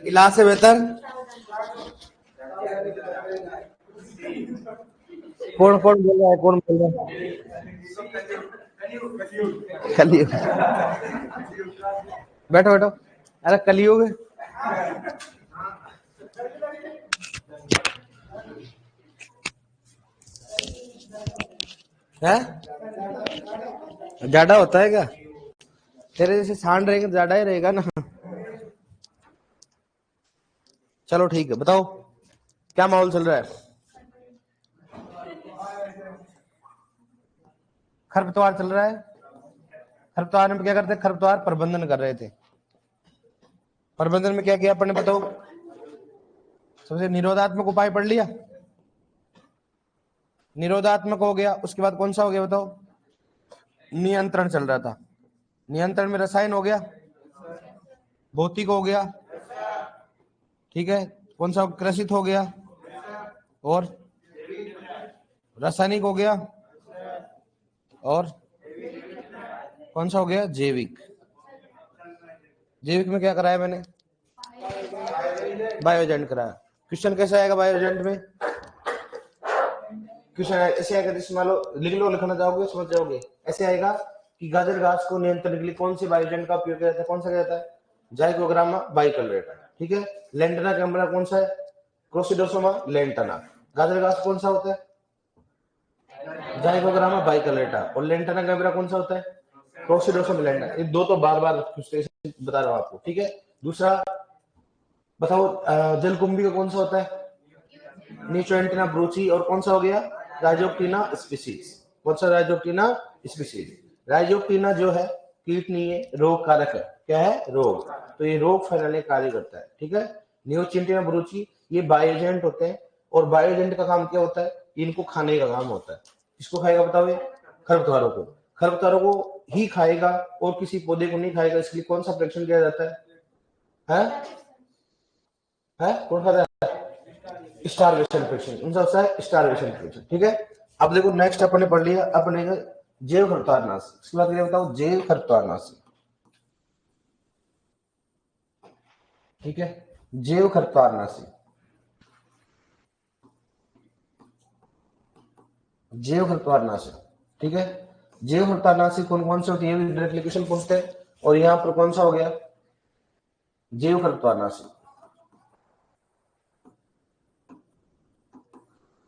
इला से बेहतर कौन कौन बोल रहा है, कौन बोल रहा है? कलयुग। बैठो बैठो। अरे कलयुग है, ज्यादा होता है क्या? तेरे जैसे सांड रहेगा ज्यादा ही रहेगा ना। चलो ठीक है, बताओ क्या माहौल चल रहा है? खरपतवार चल रहा है। खरपतवार में क्या करते हैं? खरपतवार प्रबंधन कर रहे थे। प्रबंधन में क्या किया अपन ने, बताओ? सबसे निरोधात्मक उपाय पढ़ लिया। निरोधात्मक हो गया, उसके बाद कौन सा हो गया बताओ? नियंत्रण चल रहा था। नियंत्रण में रसायन हो गया, भौतिक हो गया, ठीक है। कौन सा? कृषित हो गया, और रासायनिक हो गया, और कौन सा हो गया? जैविक। जैविक में क्या कराया मैंने? बायो एजेंट कराया। क्वेश्चन कैसे आएगा बायो एजेंट में? क्वेश्चन ऐसे आएगा, जैसे मान लो लिख लो, लिखना चाहोगे समझ जाओगे। ऐसे आएगा कि गाजर घास को नियंत्रण के लिए कौन से बायो एजेंट का उपयोग किया जाता है? कौन सा किया जाता है? जाइकोग्रामा बाइकलरेटा, ठीक है। लेंटना कैम्बरा कौन सा है? क्रोसिडोसोमा लेंटना। गाजर घास कौन सा होता है? जाइकोग्रामा बाइकलरेटा। और लेंटना कैम्बरा कौन सा होता है? क्रोसिडोसोमा लेंटना। ये दो तो बार बार बता रहा हूं आपको, ठीक है। दूसरा बताओ, जलकुंभी का कौन सा होता है? नीचोएंटिना ब्रूची। और कौन सा हो गया? राइजोक्टिना स्पीसीज। कौन सा? राइजोक्टिना स्पीसीज। राइजोक्टिना जो है कीट नहीं है, रोग कारक है। क्या है? रोग। तो ये रोग फैलाने का कार्य करता है, ठीक है। नियोचिंटिना ब्रूची ये बायोएजेंट होते हैं, और बायोएजेंट का काम क्या होता है? इनको खाने का काम होता है। किसको खाएगा बताओ? ये खरपतवारों को। खरपतवारों को ही खाएगा और किसी पौधे को नहीं खाएगा, इसलिए कौन सा परीक्षण किया जाता है? है कौन खाता है? स्टारवेशन परीक्षण। कौन सा होता है? स्टारवेशन परीक्षण, ठीक है। अब देखो नेक्स्ट अपन ने पढ़ लिया अपने जैव खरपतवारनाशी। इसके बाद बताओ जैव खरपतवारनाशी, ठीक है। जैव खरपतवारनाशी, जैव खरपतवारनाशी, ठीक है। जैव खरपतवारनाशी कौन कौन से होती है? डायरेक्टली क्वेश्चन पूछते हैं। और यहाँ पर कौन सा हो गया? जैव खरपतवारनाशी।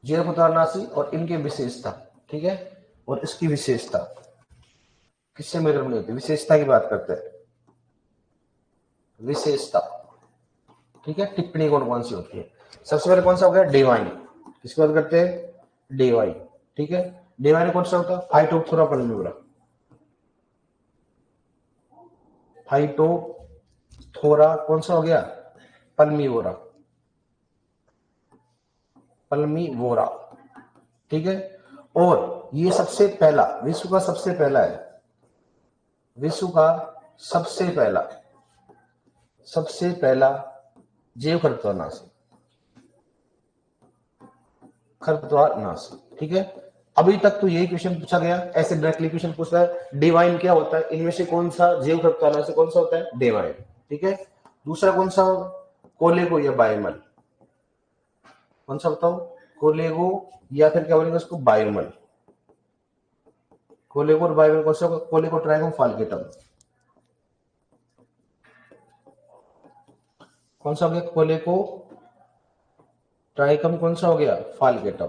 जैव खरपतवारनाशी और इनकी विशेषता, ठीक है। और इसकी विशेषता किससे मेरे में होती है? विशेषता की बात करते हैं। विशेषता, ठीक है। टिप्पणी कौन कौन सी होती है? सबसे पहले कौन सा हो गया? डिवाइन। किसकी बात करते हैं? डिवाइन, ठीक है। डिवाइन कौन सा होता है? फाइटोप्थोरा पल्मिवरा। फाइटोप्थोरा कौन सा हो गया? पल्मिवोरा। पल्मिवोरा, ठीक है। और ये सबसे पहला, विश्व का सबसे पहला है, विश्व का सबसे पहला, सबसे पहला जैव खरपतवारनाशी, खरपतवारनाशी, ठीक है। अभी तक तो यही क्वेश्चन पूछा गया, ऐसे डायरेक्टली क्वेश्चन पूछता है डिवाइन क्या होता है, इनमें से कौन सा जैव खरपतवारनाशी कौन सा होता है? डिवाइन, ठीक है। दूसरा कौन सा? कोलेगो या बायोमल। कौन सा बताओ? कोलेगो या फिर क्या बोलेंगे उसको? बायोमल। कोलेगो और बायोमल कौन सा? कोलेगो ट्राइगम फाल्केटम। कौन सा हो गया? कोलेगो ट्राइकम। कौन सा हो गया? फाल्केटम।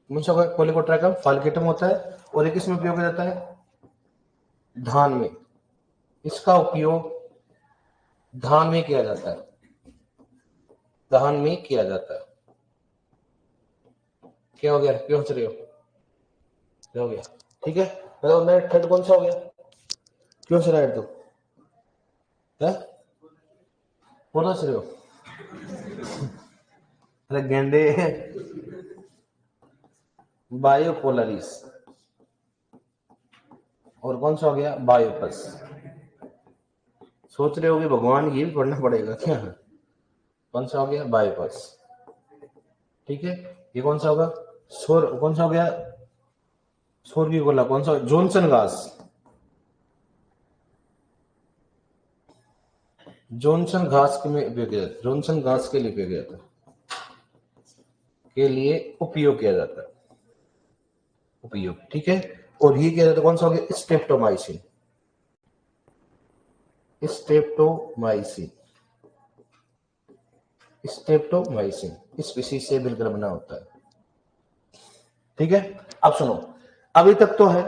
कौन सा हो गया? कोलेगो ट्राइकम फाल्केटम होता है। और एक इसमें उपयोग जाता है धान में। इसका उपयोग धान में किया जाता है, धान में किया जाता है। क्या हो गया? क्यों हंस रहे हो? क्या हो गया? ठीक है, मतलब मेरा थर्ड कौन सा हो गया? क्यों हंस रहा है तू? कौन हंस रहे हो? अरे गेंडे। बायोपोलरिस। और कौन सा हो गया? बायोपस। सोच रहे होगे भगवान ये भी पढ़ना पड़ेगा क्या? कौन सा हो गया? बायोपस, ठीक है। ये कौन सा होगा? सौर कौन सा हो गया, सौर की गोला कौन सा, जॉनसन घास, जॉनसन घास के में उपयोग किया जाता है, जॉनसन घास के लिए उपयोग किया जाता है, के लिए उपयोग किया जाता है, उपयोग, ठीक है। और ये क्या जाता है, कौन सा हो गया, स्ट्रेप्टोमाइसिन, स्ट्रेप्टोमाइसिन, स्ट्रेप्टोमाइसिन स्पीसीज से मिलकर बना होता है, ठीक है। अब सुनो, अभी तक तो है,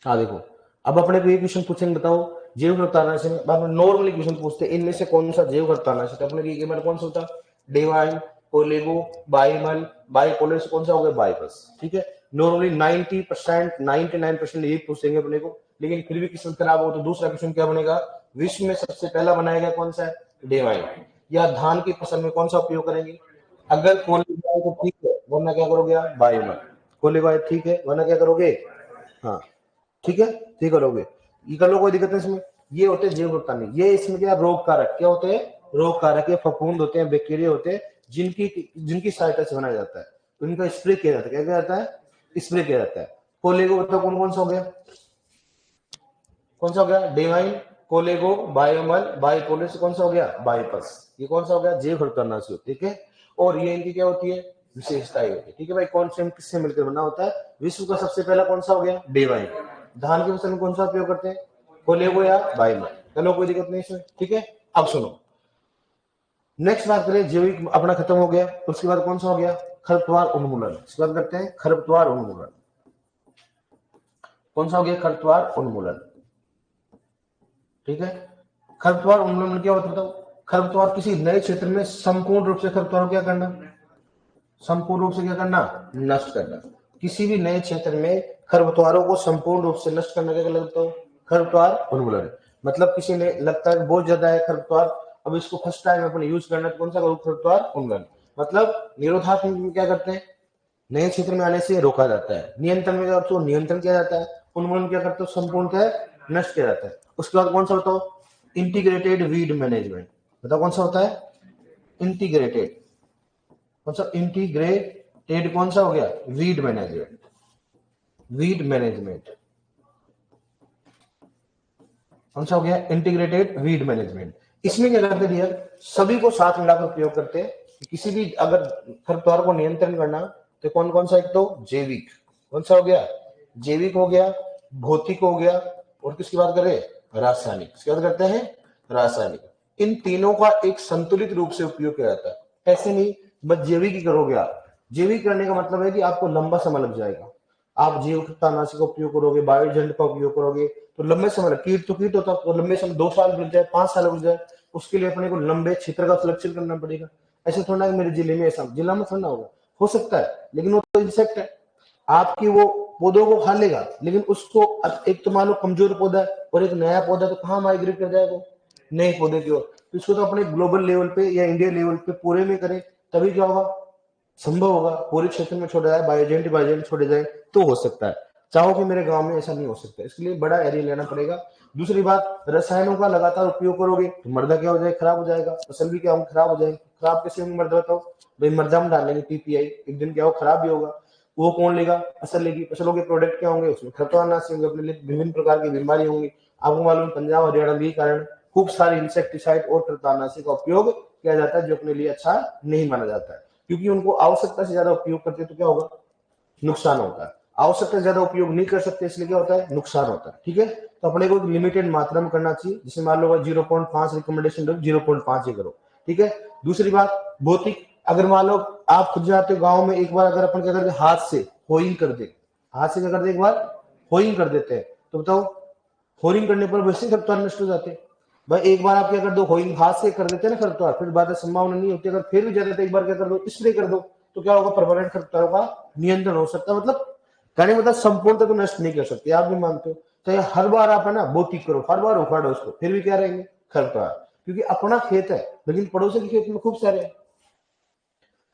हाँ देखो, अब अपने को ये क्वेश्चन पूछेंगे, बताओ जैव रक्तनाशन, नॉर्मली क्वेश्चन पूछते हैं, इनमें से कौन सा जैव रक्तनाशन है, अपने ये कौन सा होता, डेवाइन, कोलेगो, बाइमल, बाइपोलर से कौन सा हो गया, बाइपस, ठीक है। नॉर्मली 90% 99% ये पूछेंगे अपने को, लेकिन फिर भी क्वेश्चन खराब हो तो दूसरा क्वेश्चन क्या बनेगा, विश्व में सबसे पहला बनाया गया कौन सा है, डेवाइन, या धान की फसल में कौन सा उपयोग करेंगे, अगर कोलेगो तो ठीक है, वरना क्या करोगे, बाइमल, कोलेगो ठीक है, वरना क्या करोगे, हाँ ठीक है, ठीक करोगे, ये कर लो, कोई दिक्कत नहीं इसमें। ये होते हैं जैव रक्तनाशी, ये इसमें क्या रोग कारक, क्या होते हैं, रोग कारक, ये फफूंद होते हैं, बैक्टीरिया होते हैं, जिनकी जिनकी सहायता से बनाया जाता है, तो इनका स्प्रे किया जाता है, क्या किया जाता है, स्प्रे किया जाता है। कोलेगो बताओ कौन कौन सा हो गया, कौन सा हो गया, डेवाइन, कोलेगो, बायोमल, बाइपोलिस, कौन सा हो गया, बाइपस, ये कौन सा हो गया, जैव रक्तनाशी, ठीक है। और ये इनकी क्या होती है, विशेषताएं होती है, ठीक है भाई। कौन से किससे मिलकर बना होता है, विश्व का सबसे पहला कौन सा हो गया, डेवाइन, धान की फसल में कौन सा उपयोग करते हैं, कोलेगो या बाइमल, चलो कोई दिक्कत नहीं इसमें, ठीक है। अब सुनो, नेक्स्ट बात करें, जैविक अपना खत्म हो गया, उसके बाद कौन सा हो गया, खरपतवार उन्मूलन, इसके बाद करते हैं खरपतवार उन्मूलन, कौन सा हो गया, खरपतवार उन्मूलन, ठीक है। खरपतवार उन्मूलन क्या होता है बताओ, खरपतवार किसी नए क्षेत्र में संपूर्ण रूप से खरपतवार क्या करना, संपूर्ण रूप से क्या करना, नष्ट करना, किसी भी नए क्षेत्र में खरपतवारों को संपूर्ण रूप से नष्ट करना क्या लगता है, खरपतवार उन्मूलन, मतलब किसी ने लगता है बहुत ज्यादा है खरपतवार, अब इसको फर्स्ट टाइम अपने यूज करना है, तो कौन सा करो, खरपतवार उन्मूलन, मतलब निरोधात्मक में क्या करते हैं, नए क्षेत्र में आने से रोका जाता है, नियंत्रण में तो नियंत्रण किया जाता है, उन्मूलन क्या करते हो, संपूर्णतः नष्ट किया जाता है। उसके बाद कौन सा बताओ, इंटीग्रेटेड वीड मैनेजमेंट, बताओ कौन सा होता है, इंटीग्रेटेड, कौन सा, इंटीग्रेटेड कौन सा हो गया, वीड मैनेजमेंट, वीड मैनेजमेंट, कौन सा हो गया, इंटीग्रेटेड वीड मैनेजमेंट। इसमें क्या करते दिया, सभी को साथ मिलाकर उपयोग करते हैं, किसी भी अगर खरपतवार को नियंत्रण करना, तो कौन कौन सा, एक तो जैविक, कौन सा हो गया, जैविक हो गया, भौतिक हो गया, और किसकी बात करें, रासायनिक, किसकी बात करते हैं, रासायनिक, इन तीनों का एक संतुलित रूप से उपयोग किया जाता है, ऐसे नहीं बस जैविक ही करोगे आप, जैविक करने का मतलब है कि आपको लंबा समय लग जाएगा, आप जैव कीटनाशक का उपयोग करोगे, बायोएजेंट का उपयोग करोगे, तो लंबे समय, कीट तो कीट होता है, तो लंबे समय 2 साल लग जाए, 5 साल लग जाए, उसके लिए अपने को लंबे क्षेत्र का सिलेक्शन करना पड़ेगा। ऐसे थोड़ा मेरे जिले में, ऐसा जिला में थोड़ा होगा, हो सकता है, लेकिन वो तो इंसेक्ट है, आपकी वो पौधों को खा लेगा, लेकिन उसको एक तो मान लो कमजोर पौधा है और एक नया पौधा, तो कहाँ माइग्रेट कर जाएगा नए पौधे की ओर, तो इसको तो अपने ग्लोबल लेवल पे या इंडिया लेवल पे पूरे में करें, तभी क्या होगा, संभव होगा, पूरे क्षेत्र में छोड़ा जाए, बायोजेंट बायोजेंट छोड़े जाए तो हो सकता है। चाहो कि मेरे गांव में ऐसा नहीं हो सकता, इसके लिए बड़ा एरिया लेना पड़ेगा। दूसरी बात, रसायनों का लगातार उपयोग करोगे तो मृदा क्या हो जाएगा, खराब हो जाएगा, फसल भी क्या हो, खराब हो जाएगी, खराब कैसे होंगे मृदा बताओ, भाई मृदा में डालेंगे पीपीआई, एक दिन क्या हो, खराब भी होगा, वो कौन लेगा, फसल लेगी, फसलों के प्रोडक्ट क्या होंगे, उसमें खरपतवारनाशी होंगे, अपने लिए विभिन्न प्रकार की बीमारी होंगी। आपको मालूम, पंजाब हरियाणा के कारण खूब सारे इंसेक्टिसाइड और खरपतवारनाशी का उपयोग किया जाता है, जो अपने लिए अच्छा नहीं माना जाता है, क्योंकि उनको आवश्यकता से ज्यादा उपयोग करते तो क्या होगा, नुकसान होता है, आवश्यकता से ज्यादा उपयोग नहीं कर सकते, इसलिए क्या होता है, नुकसान होता है, ठीक है। तो अपने को लिमिटेड मात्रा में करना चाहिए, जैसे मान लो 0.5 रिकमेंडेशन 0.5 ही करो, ठीक है। दूसरी बात, भौतिक, अगर मान लो आप खुद जाते हो गाँव में, एक बार अगर अपन क्या करते हाथ से होइंग कर दे, हाथ से क्या कर दे, एक बार होइंग कर देते हैं, तो बताओ होरिंग करने पर वैसे खरपतवार नष्ट हो जाते हैं। भाई एक बार आप क्या कर दो, होइंग हाथ से कर देते हैं ना खरपतवार, फिर बाद में संभावना नहीं होती, अगर फिर भी ज्यादा, एक बार क्या कर दो, स्प्रे कर दो, तो क्या होगा, परमानेंट खरपतवारों का नियंत्रण हो सकता है, मतलब कहने मतलब संपूर्णतः तो नष्ट नहीं कर सकते, आप भी मानते हो, चाहे हर बार आप है ना भौतिक करो, हर बार उखाड़ो उसको, फिर भी क्या रहेंगे, खरपतवार, क्योंकि अपना खेत है, लेकिन पड़ोसी के खेत में खूब सारे हैं,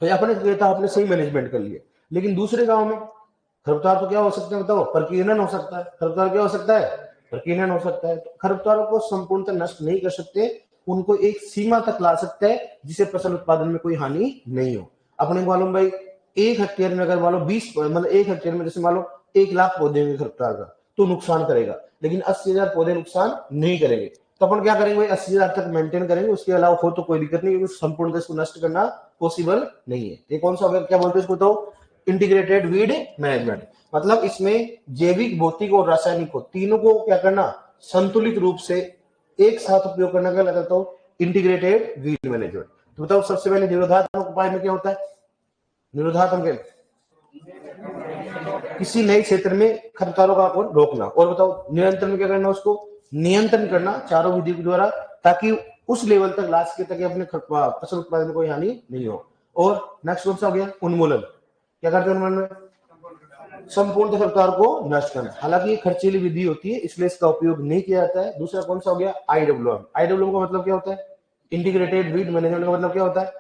तो अपने खेत आपने सही मैनेजमेंट कर लिया, लेकिन दूसरे गांव में खरपतवार तो क्या हो सकता है बताओ, प्रकीर्णन हो सकता है, खरपतवार क्या हो सकता है, प्रकीर्णन हो सकता है, तो खरपतवारों को संपूर्णतः नष्ट नहीं कर सकते, उनको एक सीमा तक ला सकता है जिसे फसल उत्पादन में कोई हानि नहीं हो। अपने को मालूम भाई 1 हेक्टेयर में अगर मान लो 20 मतलब 1 हेक्टेयर में जैसे मान लो 1 लाख पौधे होंगे खरपतवार का तो नुकसान करेगा, लेकिन 80,000 पौधे नुकसान नहीं करेंगे। तो अपन क्या करेंगे भाई 80,000 तक मेंटेन करेंगे, उसके अलावा हो तो कोई दिक्कत नहीं, क्योंकि संपूर्णतः इसको नष्ट करना पॉसिबल नहीं है। ये कौन सा क्या बोलते हैं इसको, तो इंटीग्रेटेड वीड मैनेजमेंट। मतलब इसमें जैविक, भौतिक और रासायनिक को तीनों को क्या करना, संतुलित रूप से एक साथ उपयोग करना क्या लगता है, इंटीग्रेटेड वीड मैनेजमेंट। तो बताओ सबसे पहले निरोधात्मक उपाय में क्या होता है, निरोधात्मक किसी नए क्षेत्र में खरपतवारों का रोकना, और बताओ नियंत्रण में क्या करना, उसको नियंत्रण करना चारों विधि के द्वारा, ताकि उस लेवल तक ला सके ताकि अपने फसल उत्पादन में कोई हानि नहीं हो। और नेक्स्ट कौन सा हो गया, उन्मूलन। क्या करते हैं उन्मूलन में, संपूर्ण खरपतवार को नष्ट करना। हालांकि ये खर्चीली विधि होती है इसलिए इसका उपयोग नहीं किया जाता है। दूसरा कौन सा हो गया, IWM। IWM का मतलब क्या होता है, इंटीग्रेटेड वीड मैनेजमेंट का मतलब क्या होता है,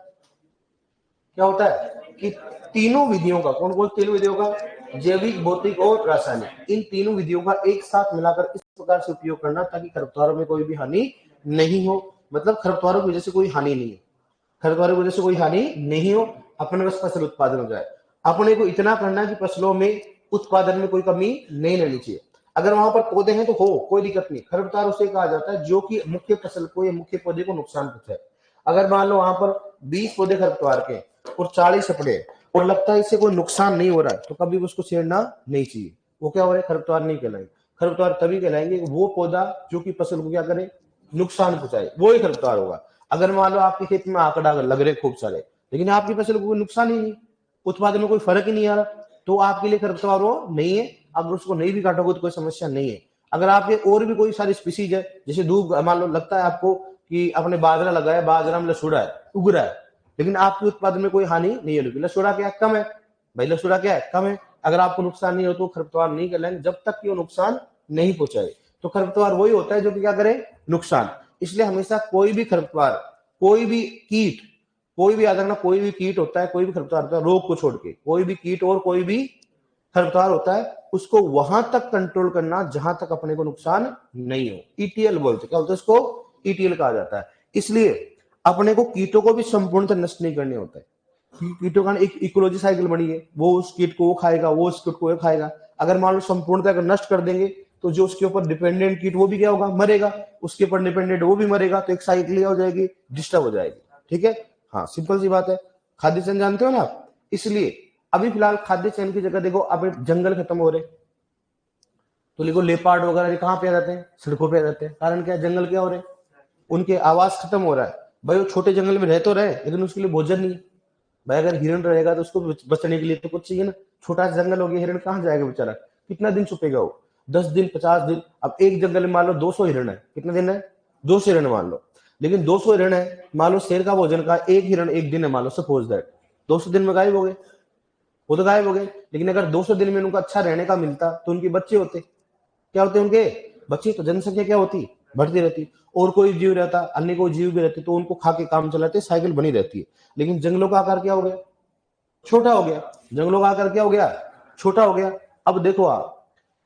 क्या होता है कि तीनों विधियों का, कौन कौन तीनों विधियों का, जैविक, भौतिक और रासायनिक, इन तीनों विधियों का एक साथ मिलाकर इस प्रकार से उपयोग करना ताकि खरपतवारों में कोई भी हानि नहीं हो। मतलब खरपतवारों की वजह से कोई हानि नहीं है, खरपतवारों की वजह से कोई हानि नहीं हो, अपने बस फसल उत्पादन हो जाए। अपने को इतना करना है कि फसलों में उत्पादन में कोई कमी नहीं रहनी चाहिए। अगर वहां पर पौधे हैं तो हो कोई दिक्कत नहीं, खरपतवार उसे कहा जाता है जो कि मुख्य फसल को या मुख्य पौधे को नुकसान पहुंचाए। अगर मान लो वहां पर 20 पौधे खरपतवार के और 40 अपने, और लगता है इससे कोई नुकसान नहीं हो रहा है, तो कभी उसको छेड़ना नहीं चाहिए। वो क्या हो रहा है, खरपतवार नहीं कहलाएंगे। खरपतवार तभी कहलाएंगे वो पौधा जो कि फसल को क्या करे, नुकसान पहुंचाए, वो ही खरपतवार होगा। अगर मान लो आपके खेत में आंकड़ा लग रहे खूब सारे, लेकिन आपकी फसल को कोई नुकसान ही नहीं, उत्पादन में कोई फर्क ही नहीं आ रहा, तो आपके लिए खरपतवार वो नहीं है। अगर उसको नहीं भी काटोगे तो कोई समस्या नहीं है। अगर आपके और भी कोई सारी स्पीसीज है, जैसे दूब, मान लो लगता है आपको कि अपने बाजरा लगा है, बाजरा में लसूड़ा है, उग रहा है, लेकिन आपके उत्पादन में कोई हानि नहीं होगी। लसूड़ा क्या कम है भाई, लसूड़ा क्या है, कम है। अगर आपको नुकसान नहीं हो तो खरपतवार नहीं कहलाएंगे जब तक कि वो नुकसान नहीं पहुंचाए। तो खरपतवार वही होता है जो कि क्या करे, नुकसान। इसलिए हमेशा कोई भी खरपतवार, कोई भी कीट, कोई भी याद रखना, कोई भी कीट होता है, कोई भी खरपतवार होता है, रोग को छोड़ के कोई भी कीट और कोई भी खरपतवार होता है, उसको वहां तक कंट्रोल करना जहां तक अपने को नुकसान नहीं हो। ईटीएल बोलते, क्या बोलते हैं इसको, ईटीएल कहा जाता है। इसलिए अपने को कीटों को भी संपूर्णतः नष्ट नहीं करने होता है। कीटों का एक इकोलॉजी साइकिल बनी है, वो उस कीट को वो खाएगा, वो उस कीट को वो खाएगा। अगर मान लो संपूर्णतः अगर नष्ट कर देंगे तो जो उसके ऊपर डिपेंडेंट कीट वो भी क्या होगा, मरेगा, उसके ऊपर डिपेंडेंट वो भी मरेगा, तो एक साइकिल हो जाएगी, डिस्टर्ब हो जाएगी। ठीक है, हाँ सिंपल सी बात है। खाद्य चयन जानते हो ना आप, इसलिए अभी फिलहाल खाद्य चयन की जगह देखो, अब जंगल खत्म हो रहे, तो देखो लेपार्ड वगैरह कहाँ पे आ जाते हैं, सड़कों पे आ जाते हैं। कारण क्या है, जंगल क्या हो रहे हैं, उनके आवास खत्म हो रहा है। भाई वो छोटे जंगल में रह तो रहे, लेकिन उसके लिए भोजन नहीं। भाई अगर हिरण रहेगा तो उसको बचने के लिए तो कुछ चाहिए ना। छोटा जंगल हो गया, हिरण कहाँ जाएगा बेचारा, कितना दिन छुपेगा वो, 10 दिन 50 दिन। अब एक जंगल में मान लो 200 हिरण है, कितने दिन है, 200 हिरण मान लो। लेकिन 200 हिरण है, मान लो शेर का भोजन का एक हिरण एक दिन है, मान लो सपोज दैट 200 दिन में गायब हो गए, वो तो गायब हो गए। लेकिन अगर 200 दिन में उनको अच्छा रहने का मिलता तो उनके बच्चे होते, क्या होते उनके बच्चे, तो जनसंख्या क्या होती, बढ़ती रहती। और कोई जीव रहता, अन्य कोई जीव भी रहते, तो उनको खा के काम चलाते, साइकिल बनी रहती है। लेकिन जंगलों का आकार क्या हो गया, छोटा हो गया। जंगलों का आकार क्या हो गया, छोटा हो गया। अब देखो आप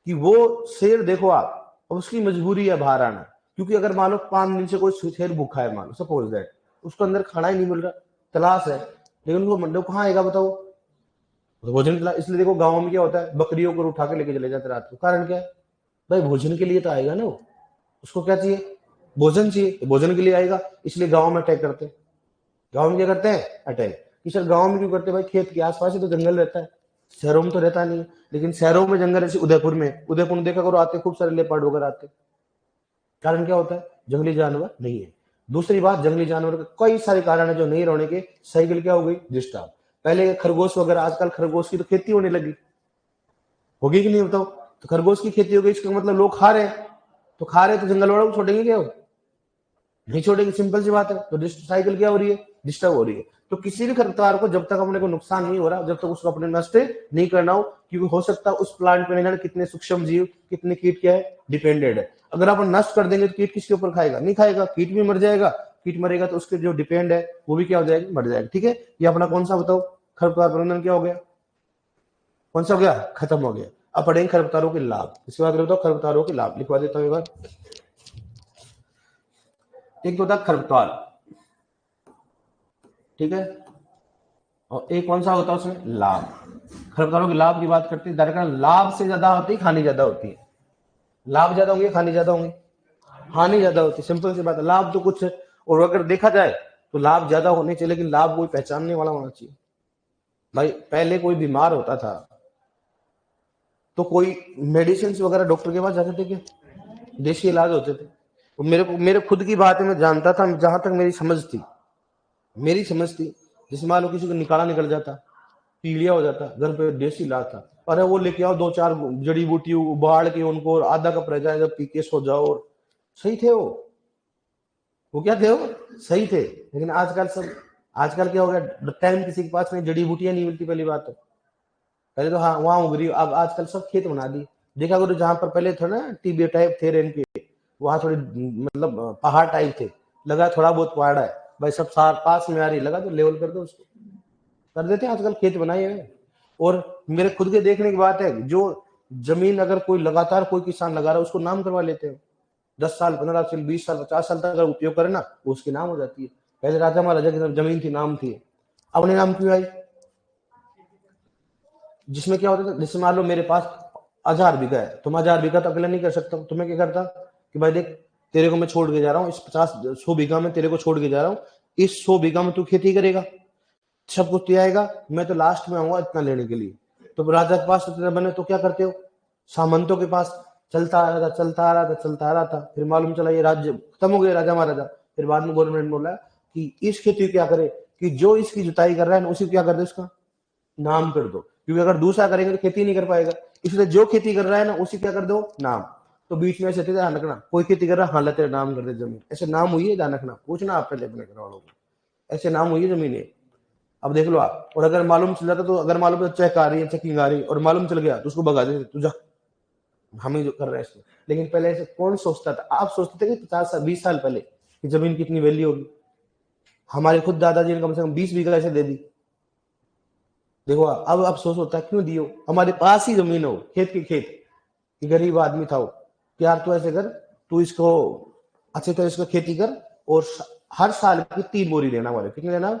कि वो शेर, देखो आप, अब उसकी मजबूरी है बाहर आना, क्योंकि अगर मान लो 5 दिन से कोई शेर भूखा है, मान लो सपोज दैट, उसको अंदर खाना ही नहीं मिल रहा, तलाश है, लेकिन वो मंडप कहाँ आएगा बताओ, भोजन। इसलिए देखो गाँव में क्या होता है, बकरियों को उठा के लेके चले जाते रात को। कारण क्या है भाई, भोजन के लिए तो आएगा ना, उसको क्या चाहिए, भोजन चाहिए, भोजन के लिए आएगा। इसलिए गांव में अटैक करते हैं। गांव में क्या करते हैं, अटैक। कि सर गांव में क्यों करते हैं भाई, खेत के आसपास ही तो जंगल रहता है, शहरों में तो रहता नहीं है। लेकिन शहरों में जंगल, जैसे उदयपुर में, उदयपुर में देखा करो आते खूब सारे लेपर्ड वगैरह आते। कारण क्या होता है, जंगली जानवर नहीं है। दूसरी बात, जंगली जानवर के कई सारे कारण है जो नहीं रहने के, साइकिल क्या हो गई, डिस्टर्ब। पहले खरगोश वगैरह, आजकल खरगोश की तो खेती होने लगी, होगी कि नहीं बताओ। तो खरगोश की खेती हो गई, इसका मतलब लोग खा रहे हैं, तो खा रहे तो जंगल वालों को छोड़ेंगे क्या, नहीं छोड़ेंगे, सिंपल सी बात है। तो साइकिल क्या हो रही है, डिस्टर्ब हो रही है। तो किसी भी खरपतवार को जब तक अपने को नुकसान नहीं हो रहा, जब तक उसको अपने नष्ट नहीं करना हो, क्योंकि हो सकता है उस प्लांट पे नहीं जाने कितने सूक्ष्म जीव, कितने कीट क्या है, डिपेंडेड है। अगर आप नष्ट कर देंगे तो कीट किसके ऊपर खाएगा, नहीं खाएगा, कीट भी मर जाएगा। कीट मरेगा तो उसके जो डिपेंड है वो भी क्या हो जाएगा, मर जाएगा। ठीक है, ये अपना कौन सा बताओ, खरपतवार प्रबंधन क्या हो गया, कौन सा हो गया, खत्म हो गया। अब पढ़ेंगे खरपतवारों के लाभ। इसके बाद बताओ खरपतवारों के लाभ, लिखवा देता हूँ एक बार। एक तो होता है खरपतवार, ठीक है, और एक कौन सा होता है उसमें, लाभ। खरपतवारों के लाभ की बात करते हैं, डायरेक्ट लाभ से ज्यादा होती है, हानि ज्यादा होती है। लाभ ज्यादा होंगे, हानि ज्यादा होंगे, हानि ज्यादा होती है, सिंपल सी बात है। लाभ तो कुछ है, और अगर देखा जाए तो लाभ ज्यादा होने चाहिए, लेकिन लाभ कोई पहचानने वाला होना चाहिए। भाई पहले कोई बीमार होता था तो कोई मेडिसिन वगैरह डॉक्टर के पास जाते थे क्या? देसी इलाज होते थे। तो मेरे खुद की बात है, मैं जानता था, जहां तक मेरी समझ थी, जैसे मान लो किसी को निकाला निकल जाता, पीलिया हो जाता, घर पे देसी इलाज था, अरे वो लेके आओ 2-4 जड़ी बूटी उबाल के उनको, आधा कप रह जाएगा, पी के सो जाओ, और सही थे वो क्या थे, वो सही थे। लेकिन आजकल क्या हो गया, टाइम किसी के पास नहीं, जड़ी बूटियां नहीं मिलती, पहली बात तो। पहले तो हाँ वहां उगरी, अब आजकल सब खेत बना दिए। देखा करो जहां पर पहले थे ना टीबी टाइप थे रेन के, वहां थोड़ी मतलब पहाड़ टाइप थे, लगा थोड़ा बहुत पहाड़ है, भाई सब सार पास में आ रही, लगा तो लेवल कर दो उसको, कर देते हैं आजकल, खेत बनाए हुए। और मेरे खुद के देखने की बात है, जो जमीन अगर कोई लगातार कोई किसान लगा रहा है, उसको नाम करवा लेते हैं। 10 साल, 15 साल, 20 साल, 50 साल तक अगर उपयोग करे ना, वो उसके नाम हो जाती है। पहले राजा महाराजा की तरफ जमीन थी, नाम थी, अब नहीं नाम क्यों आई? जिसमें क्या होता था, जैसे मान लो मेरे पास 1000 बीघा है, तुम 1000 बीघा तो अकेला नहीं कर सकता, तुम्हें क्या करता कि भाई देख, तेरे को मैं छोड़ के जा रहा हूँ, इस 100 बीघा में तेरे को छोड़ के जा रहा हूँ, इस 100 बीघा में तू खेती करेगा, सब कुछ दिया आएगा, मैं तो लास्ट में आऊंगा इतना लेने के लिए। तो राजा के पास इतने बने तो क्या करते हो, सामंतों के पास चलता आ रहा था, चलता आ रहा था, चलता आ रहा था, फिर मालूम चला ये राज्य खत्म हो गया, राजा महाराजा। फिर बाद में गवर्नमेंट बोला कि इस खेती क्या करे, कि जो इसकी जुताई कर रहा है ना, उसी क्या कर दे, उसका नाम कर दो, क्योंकि अगर दूसरा करेंगे तो खेती नहीं कर पाएगा, इसलिए जो खेती कर रहा है ना, उसी क्या कर दो, नाम। तो बीच में ऐसे थे, ध्यान रखना, कोई खेती कर रहा है, हाँ तेरा नाम कर दे जमीन, ऐसे नाम हुई है, ध्यान रखना, पूछना आप पहले अपने घर वालों को, ऐसे नाम हुई है जमीन है। अब देख लो आप, और अगर मालूम चल जाता, तो अगर मालूम चेक आ रही है, चेकिंग आ रही है, और मालूम चल गया तो उसको भगा देते, तू जा, हम ही जो कर रहे हैं इसमें। लेकिन पहले ऐसे कौन सोचता था, आप सोचते थे कि 50 साल 20 साल पहले कि जमीन कितनी वैल्यू होगी? हमारे खुद दादाजी ने कम से कम 20 बीघा ऐसे दे दी। देखो अब अफसोस होता है, क्यों दियो, हमारे पास ही जमीन हो, खेत की खेत, कि गरीब आदमी था वो, कि यार तू ऐसे कर, तू इसको अच्छे तरह इसको खेती कर, और हर साल की 3 बोरी देना, हमारे कितने देना,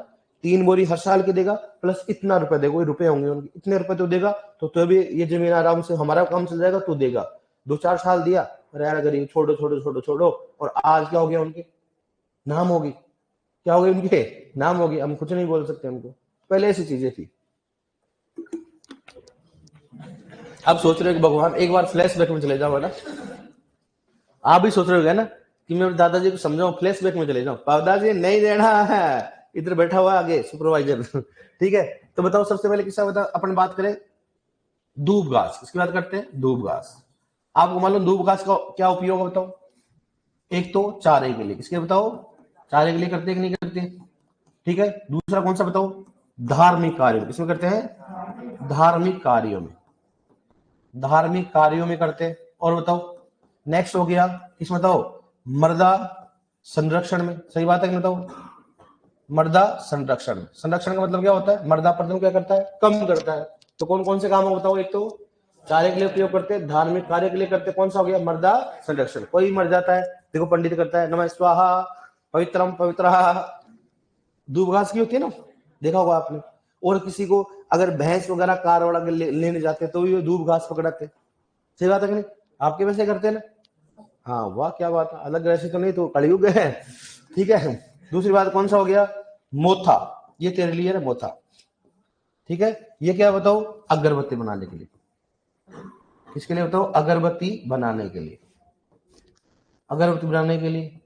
3 बोरी हर साल की देगा, प्लस इतना रुपए देगा, कोई रुपए होंगे उनके, इतने रुपए तो देगा, तो भी ये जमीन आराम से हमारा काम चल जाएगा, तो देगा। 2-4 साल दिया, अरे यार गरीब, छोड़ो छोड़ो छोड़ो छोड़ो, और आज क्या हो गया, उनके नाम होगी, क्या हो गए उनके नाम होगी, हम कुछ नहीं बोल सकते उनको, पहले ऐसी चीजें थी। अब सोच रहे हो कि भगवान एक बार फ्लैशबैक में चले जाओ ना, आप भी सोच रहे हो ना कि मैं दादाजी को समझाऊं, फ्लैशबैक में चले जाऊं, दादाजी नहीं देना है, इधर बैठा हुआ आगे सुपरवाइजर ठीक है। तो बताओ, सबसे पहले किसका बता, अपन बात करें दूब घास, किसकी बात करते हैं, दूब घास। आपको मालूम दूब घास का क्या उपयोग है बताओ? एक तो चारे के लिए, किसके बताओ, चारे के लिए करते हैं कि नहीं करते, ठीक है। दूसरा कौन सा बताओ, धार्मिक कार्यों, किसमें करते हैं, धार्मिक कार्यों में, धार्मिक कार्यों में करते हैं। और बताओ नेक्स्ट हो गया, किसमें बताओ, मृदा संरक्षण में, सही बात है कि बताओ, मृदा संरक्षण में। संरक्षण का मतलब क्या होता है, मृदा प्रदूषण क्या करता है, कम करता है। तो कौन कौन से काम हो बताओ, एक तो चारे के लिए उपयोग करते हैं, धार्मिक कार्य के लिए करते हैं, कौन सा हो गया, मृदा संरक्षण। कोई मर जाता है, देखो पंडित करता है, नमः स्वाहा पवित्रम पवित्र, दूब घास की होती है ना, देखा होगा आपने। और किसी को अगर भैंस वगैरह कार वाला लेने जाते तो ये दूब घास पकड़ाते, सही बात है कि नहीं, आपके वैसे करते हैं ना, हाँ वाह क्या बात है, अलग ऐसे तो नहीं, तो कलयुग है, ठीक है। दूसरी बात कौन सा हो गया, मोथा, ये तेरे लिए ना मोथा, ठीक है। ये क्या बताओ, अगरबत्ती बनाने के लिए, किसके लिए बताओ, अगरबत्ती बनाने के लिए, अगरबत्ती बनाने के लिए,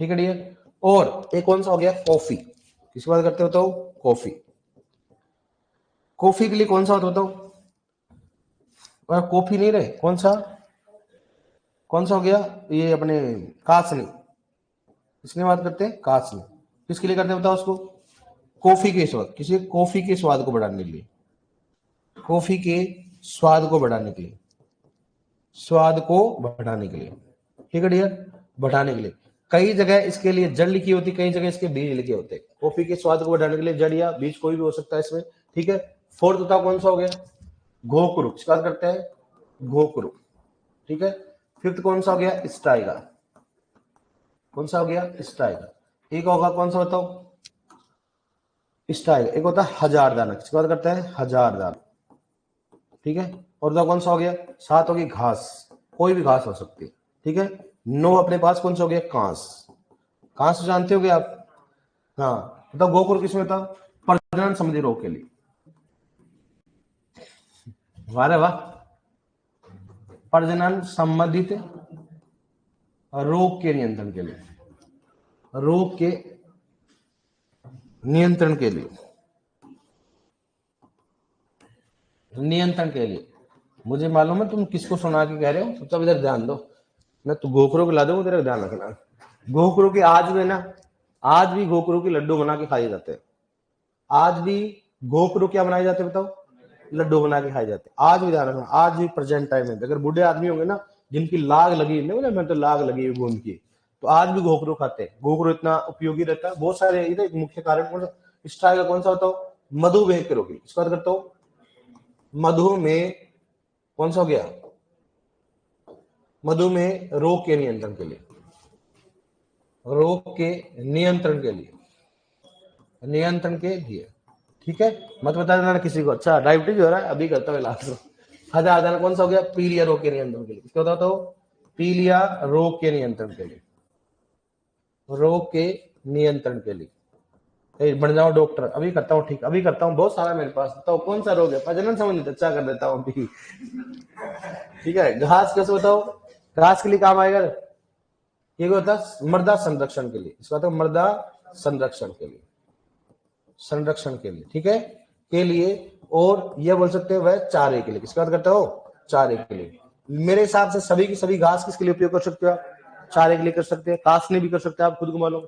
ठीक है डियर। और एक कौन सा हो गया, कॉफी, किसकी बात करते हो बताओ, कॉफी, कॉफी के लिए कौन सा होता बताओ, और कॉफी नहीं रहे, कौन सा हो गया, ये अपने कासनी, किसकी बात करते हैं, कासनी, किसके लिए करते हैं बताओ उसको, कॉफी के स्वाद, किसी कॉफी के स्वाद को बढ़ाने के लिए, कॉफी के स्वाद को बढ़ाने के लिए, स्वाद को बढ़ाने के लिए, ठीक है डियर, बढ़ाने के लिए। कई जगह इसके लिए जड़ लिखी होती, कई जगह इसके बीज लिखे होते। कॉफी के स्वाद को बढ़ाने के लिए जड़ या बीज कोई भी हो सकता है इसमें, ठीक है। फोर्थ बताओ कौन सा हो गया, घोकरू, किसकी बात करते हैं, घोकरू, ठीक है। फिफ्थ कौन सा हो गया, स्टाइगा, कौन सा हो गया, स्ट्राइक। एक होगा कौन सा बताओ, स्ट्राइक। एक होता है हजार दाना, किसकी बात करते हैं, हजार दाना, ठीक है। और दो कौन सा हो गया, सात होगी घास, कोई भी घास हो सकती है, ठीक है। नौ अपने पास कौन सा हो गया, कांस। कांस जानते होगे आप, हाँ। बताओ गोकुल किसमें था, प्रजनन संबंधी रोग के लिए। वाह वाह, प्रजनन संबंधित रोग के नियंत्रण के लिए, रोग के नियंत्रण के लिए, नियंत्रण के लिए। मुझे मालूम है तुम किसको सुना के कह रहे हो, तो इधर ध्यान दो, मैं तो गोखरू को ला दूंगा, तेरा ध्यान रखना। गोखरू के आज भी ना, आज भी गोखरू के लड्डू बना के खाए जाते हैं, आज भी गोखरू क्या बनाए जाते हैं बताओ, लड्डू बना के खाए जाते हैं, आज भी ध्यान रखना, आज भी प्रेजेंट टाइम में। अगर बूढ़े आदमी होंगे ना, जिनकी लाग लगी नहीं, मैं तो लाग लगी है गोंद की, तो आज भी गोखरू खाते हैं। गोखरू इतना उपयोगी रहता है, बहुत सारे इधर मुख्य कारण कौन सा, स्ट्राइक का कौन सा बताओ, मधुमेह के रोगी, इसका बात करता हूँ, मधुमेह कौन सा हो गया, मधुमेह रोग के नियंत्रण के लिए, रोग के नियंत्रण के लिए, नियंत्रण के लिए, ठीक है। मत बता देना किसी को, अच्छा डायबिटीज हो रहा है, अभी करता हूँ इलाज। हजार दाना कौन सा हो गया, पीलिया रोग के नियंत्रण के लिए, किसको बताओ तो, पीलिया रोग के नियंत्रण के लिए, रोग के नियंत्रण के लिए। बन जाओ डॉक्टर, अभी करता हूँ, ठीक, अभी करता हूँ, बहुत सारा मेरे पास। बताओ कौन सा रोग है, प्रजनन संबंधित, अच्छा कर देता हूँ अभी, ठीक है। घास कैसे बताओ, घास के लिए काम आएगा, ये होता है मृदा संरक्षण के लिए, इसका मतलब मृदा संरक्षण के लिए, संरक्षण के लिए, ठीक है, के लिए। और ये बोल सकते हो वह चारे के लिए, किसकी बात करते हो, चारे के लिए। मेरे हिसाब से सभी की सभी घास किसके लिए उपयोग कर सकते हो आप, चारे के लिए कर सकते हैं, कासने भी कर सकते हैं, आप खुद को मालूम।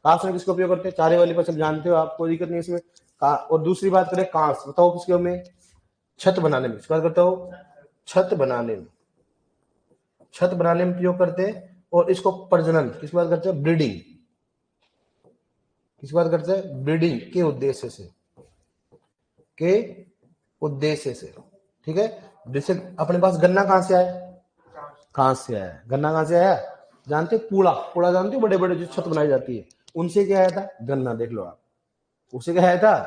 कासने किसका उपयोग करते हैं, चारे वाली फसल जानते हो आप, कोई दिक्कत नहीं इसमें। और दूसरी बात करें कांस, बताओ किसके में, छत बनाने में, किसकी बात करते हो, छत बनाने में, छत बनाने में उपयोग करते हैं। और इसको प्रजनन, किसकी बात करते हैं, ब्रीडिंग, किसकी बात करते हैं, ब्रीडिंग के उद्देश्य से, के उद्देश्य से, ठीक है। जैसे अपने पास गन्ना कहां से आया, कहां से आया गन्ना, कहां से आया, जानते, कूड़ा, कूड़ा जानते हो, बड़े बड़े जो छत बनाई जाती है, उनसे क्या आया था, गन्ना, देख लो आप, उससे क्या आया था।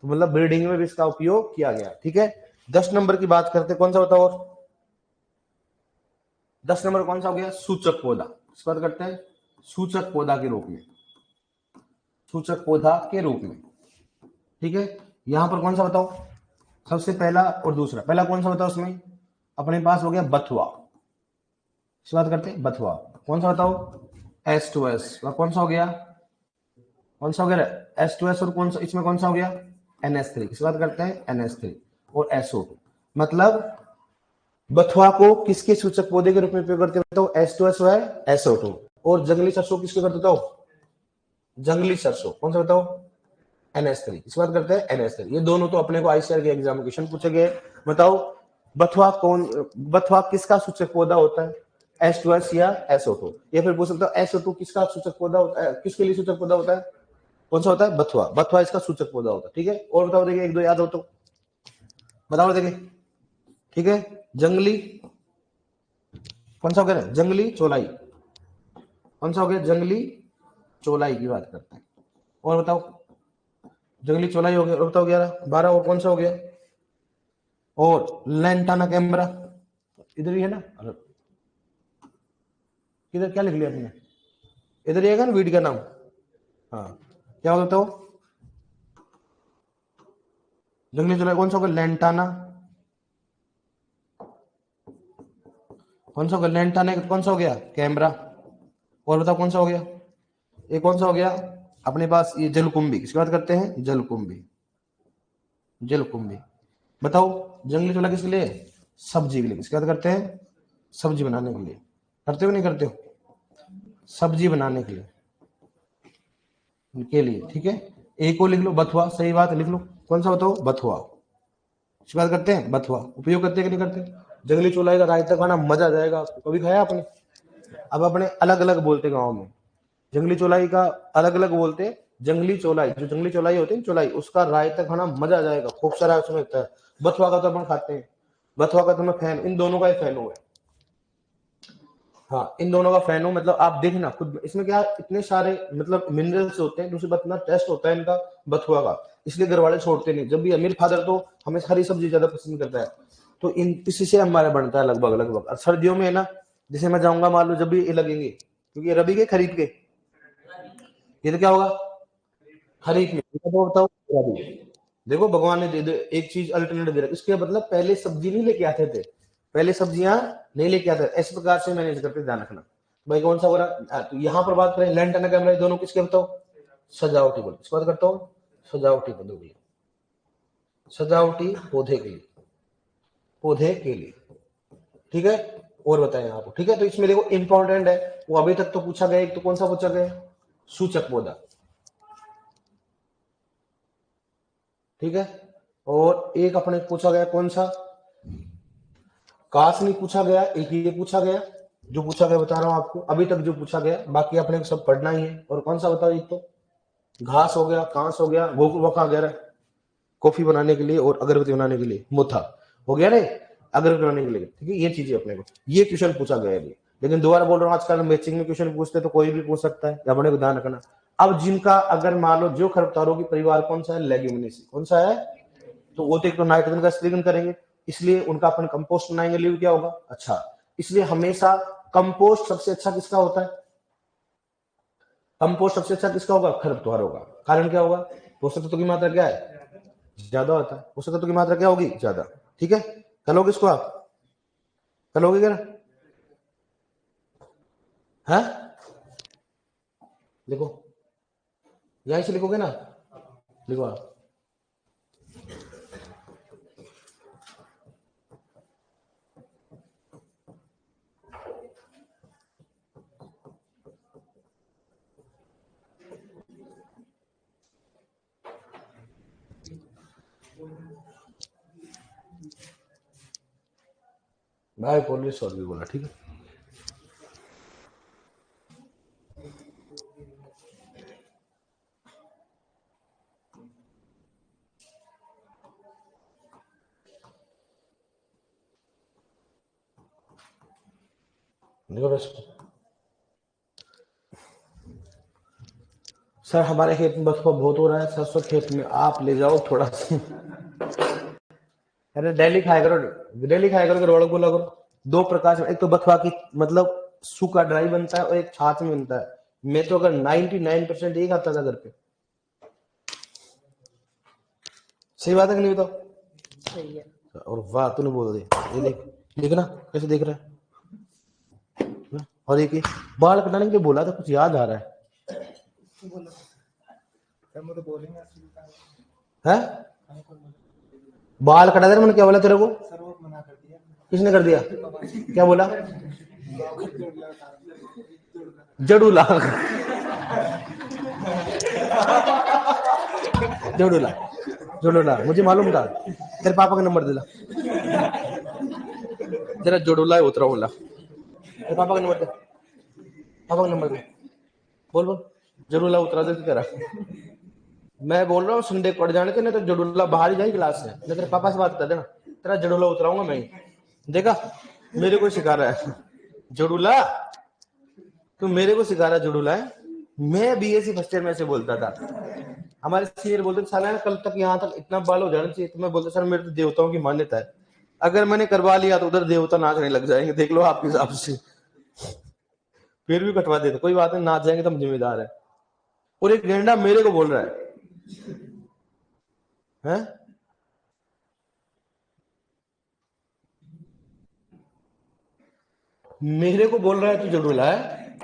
तो मतलब ब्रीडिंग में भी इसका उपयोग किया गया, ठीक है। 10 नंबर की बात करते, कौन सा बताओ, 10 नंबर कौन सा हो गया, सूचक पौधा, किस बात करते हैं, सूचक पौधा के रूप में, सूचक पौधा के रूप में, ठीक है। यहां पर कौन सा बताओ, सबसे पहला और दूसरा, पहला कौन सा बताओ उसमें, अपने पास हो गया बथुआ, किस बात करते हैं, बथुआ। कौन सा बताओ, H2S, कौन सा हो गया, कौन सा हो गया, H2S। और कौन सा इसमें कौन सा हो गया, NH3, किस बात करते हैं, NH3 और SO2। मतलब बथुआ को किसके सूचक पौधे के रूप में उपयोग करते हैं, तो H2S है, SO2। और जंगली सरसों किसके करते हो, जंगली सरसों, कौन सा बताओ, NH3, इस बात करते हैं, NH3। ये दोनों तो अपने को आईसीआर के एग्जाम क्वेश्चन पूछे गए। बताओ बथुआ कौन, बथुआ किसका सूचक पौधा होता है, H2S या SO2। ये फिर पूछ सकते हो SO2 किसका सूचक पौधा होता है, किसके लिए सूचक पौधा होता है, कौन सा होता है, बथुआ, बथुआ इसका सूचक पौधा होता है, ठीक है। और बताओ, देखिए एक दो याद हो तो बताओ, देखिए, ठीक है। जंगली कौन सा हो गया, जंगली चौलाई, कौन सा हो गया, जंगली चौलाई की बात करते हैं। और बताओ, जंगली चौलाई हो गया, और बताओ 11 12, और कौन सा हो गया, और लेंटाना कैमरा, इधर ही है ना, इधर क्या लिख लिया तुमने, इधर ही है ना वीड का नाम, हाँ। क्या होता हो, जंगली चौलाई कौन सा हो गया, लेंटाना, कौन सा हो गया, लेंटाना, कौन सा हो गया, कैमरा। और बताओ कौन सा हो गया, एक कौन सा हो गया अपने पास, ये जलकुंभी, किसकी बात करते हैं, जलकुंभी, जलकुंभी। बताओ जंगली चौलाई किसके लिए, सब्जी के लिए, किसकी बात करते हैं, सब्जी बनाने के लिए, करते हो नहीं करते हो, सब्जी बनाने के लिए, ठीक है। एक को लिख लो बथुआ, सही बात लिख लो, कौन सा बताओ, बथुआ, किसकी बात करते हैं, बथुआ, उपयोग करते हैं कि नहीं करते। जंगली चौलाई का रायता खाना मजा आ जाएगा आपको, कभी खाया आपने। अब अपने अलग अलग बोलते गाँव में, जंगली चौलाई का अलग अलग बोलते, जंगली चौलाई, जो जंगली चौलाई होती है चौलाई, उसका रायता खाना मजा आ जाएगा, खूब सारा उसमें होता है। बथुआ का तो अपन खाते हैं, बथुआ का तो मैं फैन, इन दोनों का ही फैन हुआ है। हाँ, इन दोनों का फैन हूँ। मतलब आप देखना खुद, इसमें क्या इतने सारे मतलब मिनरल्स होते हैं, दूसरी बात इतना टेस्ट होता है इनका बथुआ का, इसलिए घर वाले छोड़ते नहीं। जब भी मेरे फादर तो हमें हरी सब्जी ज्यादा पसंद करता है, तो इन इसी से हमारा बनता है लगभग लगभग। और सर्दियों में है ना, जैसे मैं जाऊंगा मान लो जब भी ये लगेंगे, क्योंकि ये रबी के खरीद के, ये तो क्या होगा खरीद में, तो बताओ रबी। देखो भगवान ने दे दे एक चीज अल्टरनेट दे रहा है, इसके मतलब पहले सब्जी नहीं लेके आते थे, पहले सब्जियां नहीं लेके आते, इस प्रकार से मैनेज करते, ध्यान रखना भाई। कौन सा हो रहा, तो यहाँ पर बात करें लैंटर्न कैमरा, दोनों किसके बताओ, सजावटी बोल, इस बात करता हूँ सजावटी पौधों के लिए, सजावटी पौधे के लिए, पौधे के लिए, ठीक है। और बताएं आपको, ठीक है। तो इसमें देखो इंपॉर्टेंट है, वो अभी तक तो पूछा गया, एक तो कौन सा पूछा गया, सूचक पौधा, ठीक है। और एक अपने पूछा गया कौन सा, काश नहीं पूछा गया, एक ये पूछा गया, जो पूछा गया बता रहा हूं आपको अभी तक जो पूछा गया, बाकी अपने को सब पढ़ना ही है। और कौन सा बताओ, एक तो घास हो गया, कांस हो गया, वोका वगैरह, कॉफी बनाने के लिए और अगरबत्ती बनाने के लिए मोथा हो गया रे, अगरबत्ती बनाने के लिए, ठीक है। ये चीजें अपने को, ये क्वेश्चन पूछा गया है। लेकिन दोबारा बोल रहा हूँ, आजकल मैचिंग में क्वेश्चन पूछते तो कोई भी पूछ सकता है, अपने को ध्यान रखना। अब जिनका अगर मान लो जो खरपतवारों की परिवार कौन सा है, लेग्यूमिनेसी, कौन सा है, तो वो तो एक तो नाइट्रोजन का स्त्रीगण करेंगे, इसलिए उनका अपन कंपोस्ट बनाएंगे, लिए क्या होगा अच्छा। इसलिए हमेशा कंपोस्ट सबसे अच्छा किसका होता है, कंपोस्ट सबसे अच्छा किसका होगा, खरपतवारों का। कारण क्या होगा, पोषक तत्व की मात्रा क्या है, ज्यादा होता है, पोषक तत्व की मात्रा क्या होगी, ज्यादा, ठीक है। कलोगे इसको आप, कलोगे क्या, है लिखो, यहीं से लिखोगे ना, लिखो आप। भाई बोलिए, सॉरी बोला, ठीक है। देखो बस, सर हमारे खेत में बस बहुत हो रहा है, सरसों खेत में आप ले जाओ थोड़ा सा। अरे डेली खाया करो, डेली खाया करो, रोड़ बोला करो। दो प्रकार से, एक तो बथुआ की मतलब सूखा ड्राई बनता है, और एक छाछ में बनता है। मैं तो अगर 99% यही खाता था घर पे। सही बात है कि नहीं बताओ, सही है। और वाह तूने बोल दे, ये देख, देखना कैसे देख रहा है। और एक बाल कटाने के लिए बोला था, कुछ याद आ रहा है, है? बाल कटा दे, मैंने क्या बोला तेरे को, किसने कर दिया, क्या बोला, जड़ूला, जड़ूला, जड़ूला मुझे मालूम था। तेरे पापा का नंबर दिला, तेरा जड़ूला है उतरा बोला, तेरे पापा का नंबर दे, पापा का नंबर दे, बोल बोल, जड़ूला उतरा दे तेरा। मैं बोल रहा हूँ संडे को जाने के, नहीं तो जड़ूला बाहर ही जाए क्लास से, नहीं तेरे पापा से बात कर देना, तेरा जड़ूला उतराऊंगा मैं ही। देखा, मेरे को सिखा रहा है जड़ूला, तो मेरे को सिखा रहा है जड़ूला है। मैं बीएससी फर्स्ट ईयर में से बोलता था, हमारे सीनियर बोलते साला कल तक यहाँ तक इतना बाल हो जाना चाहिए, तो मैं बोलता सर मेरे तो देवताओं की मान्यता है, अगर मैंने करवा लिया तो उधर देवता नाचने लग जाएंगे, देख लो आपके हिसाब से। फिर भी कटवा देते, कोई बात नहीं, नाच जाएंगे तो हम जिम्मेदार है। और एक गेंडा मेरे को बोल रहा है? मेरे को बोल रहा है तू जड़ूला है,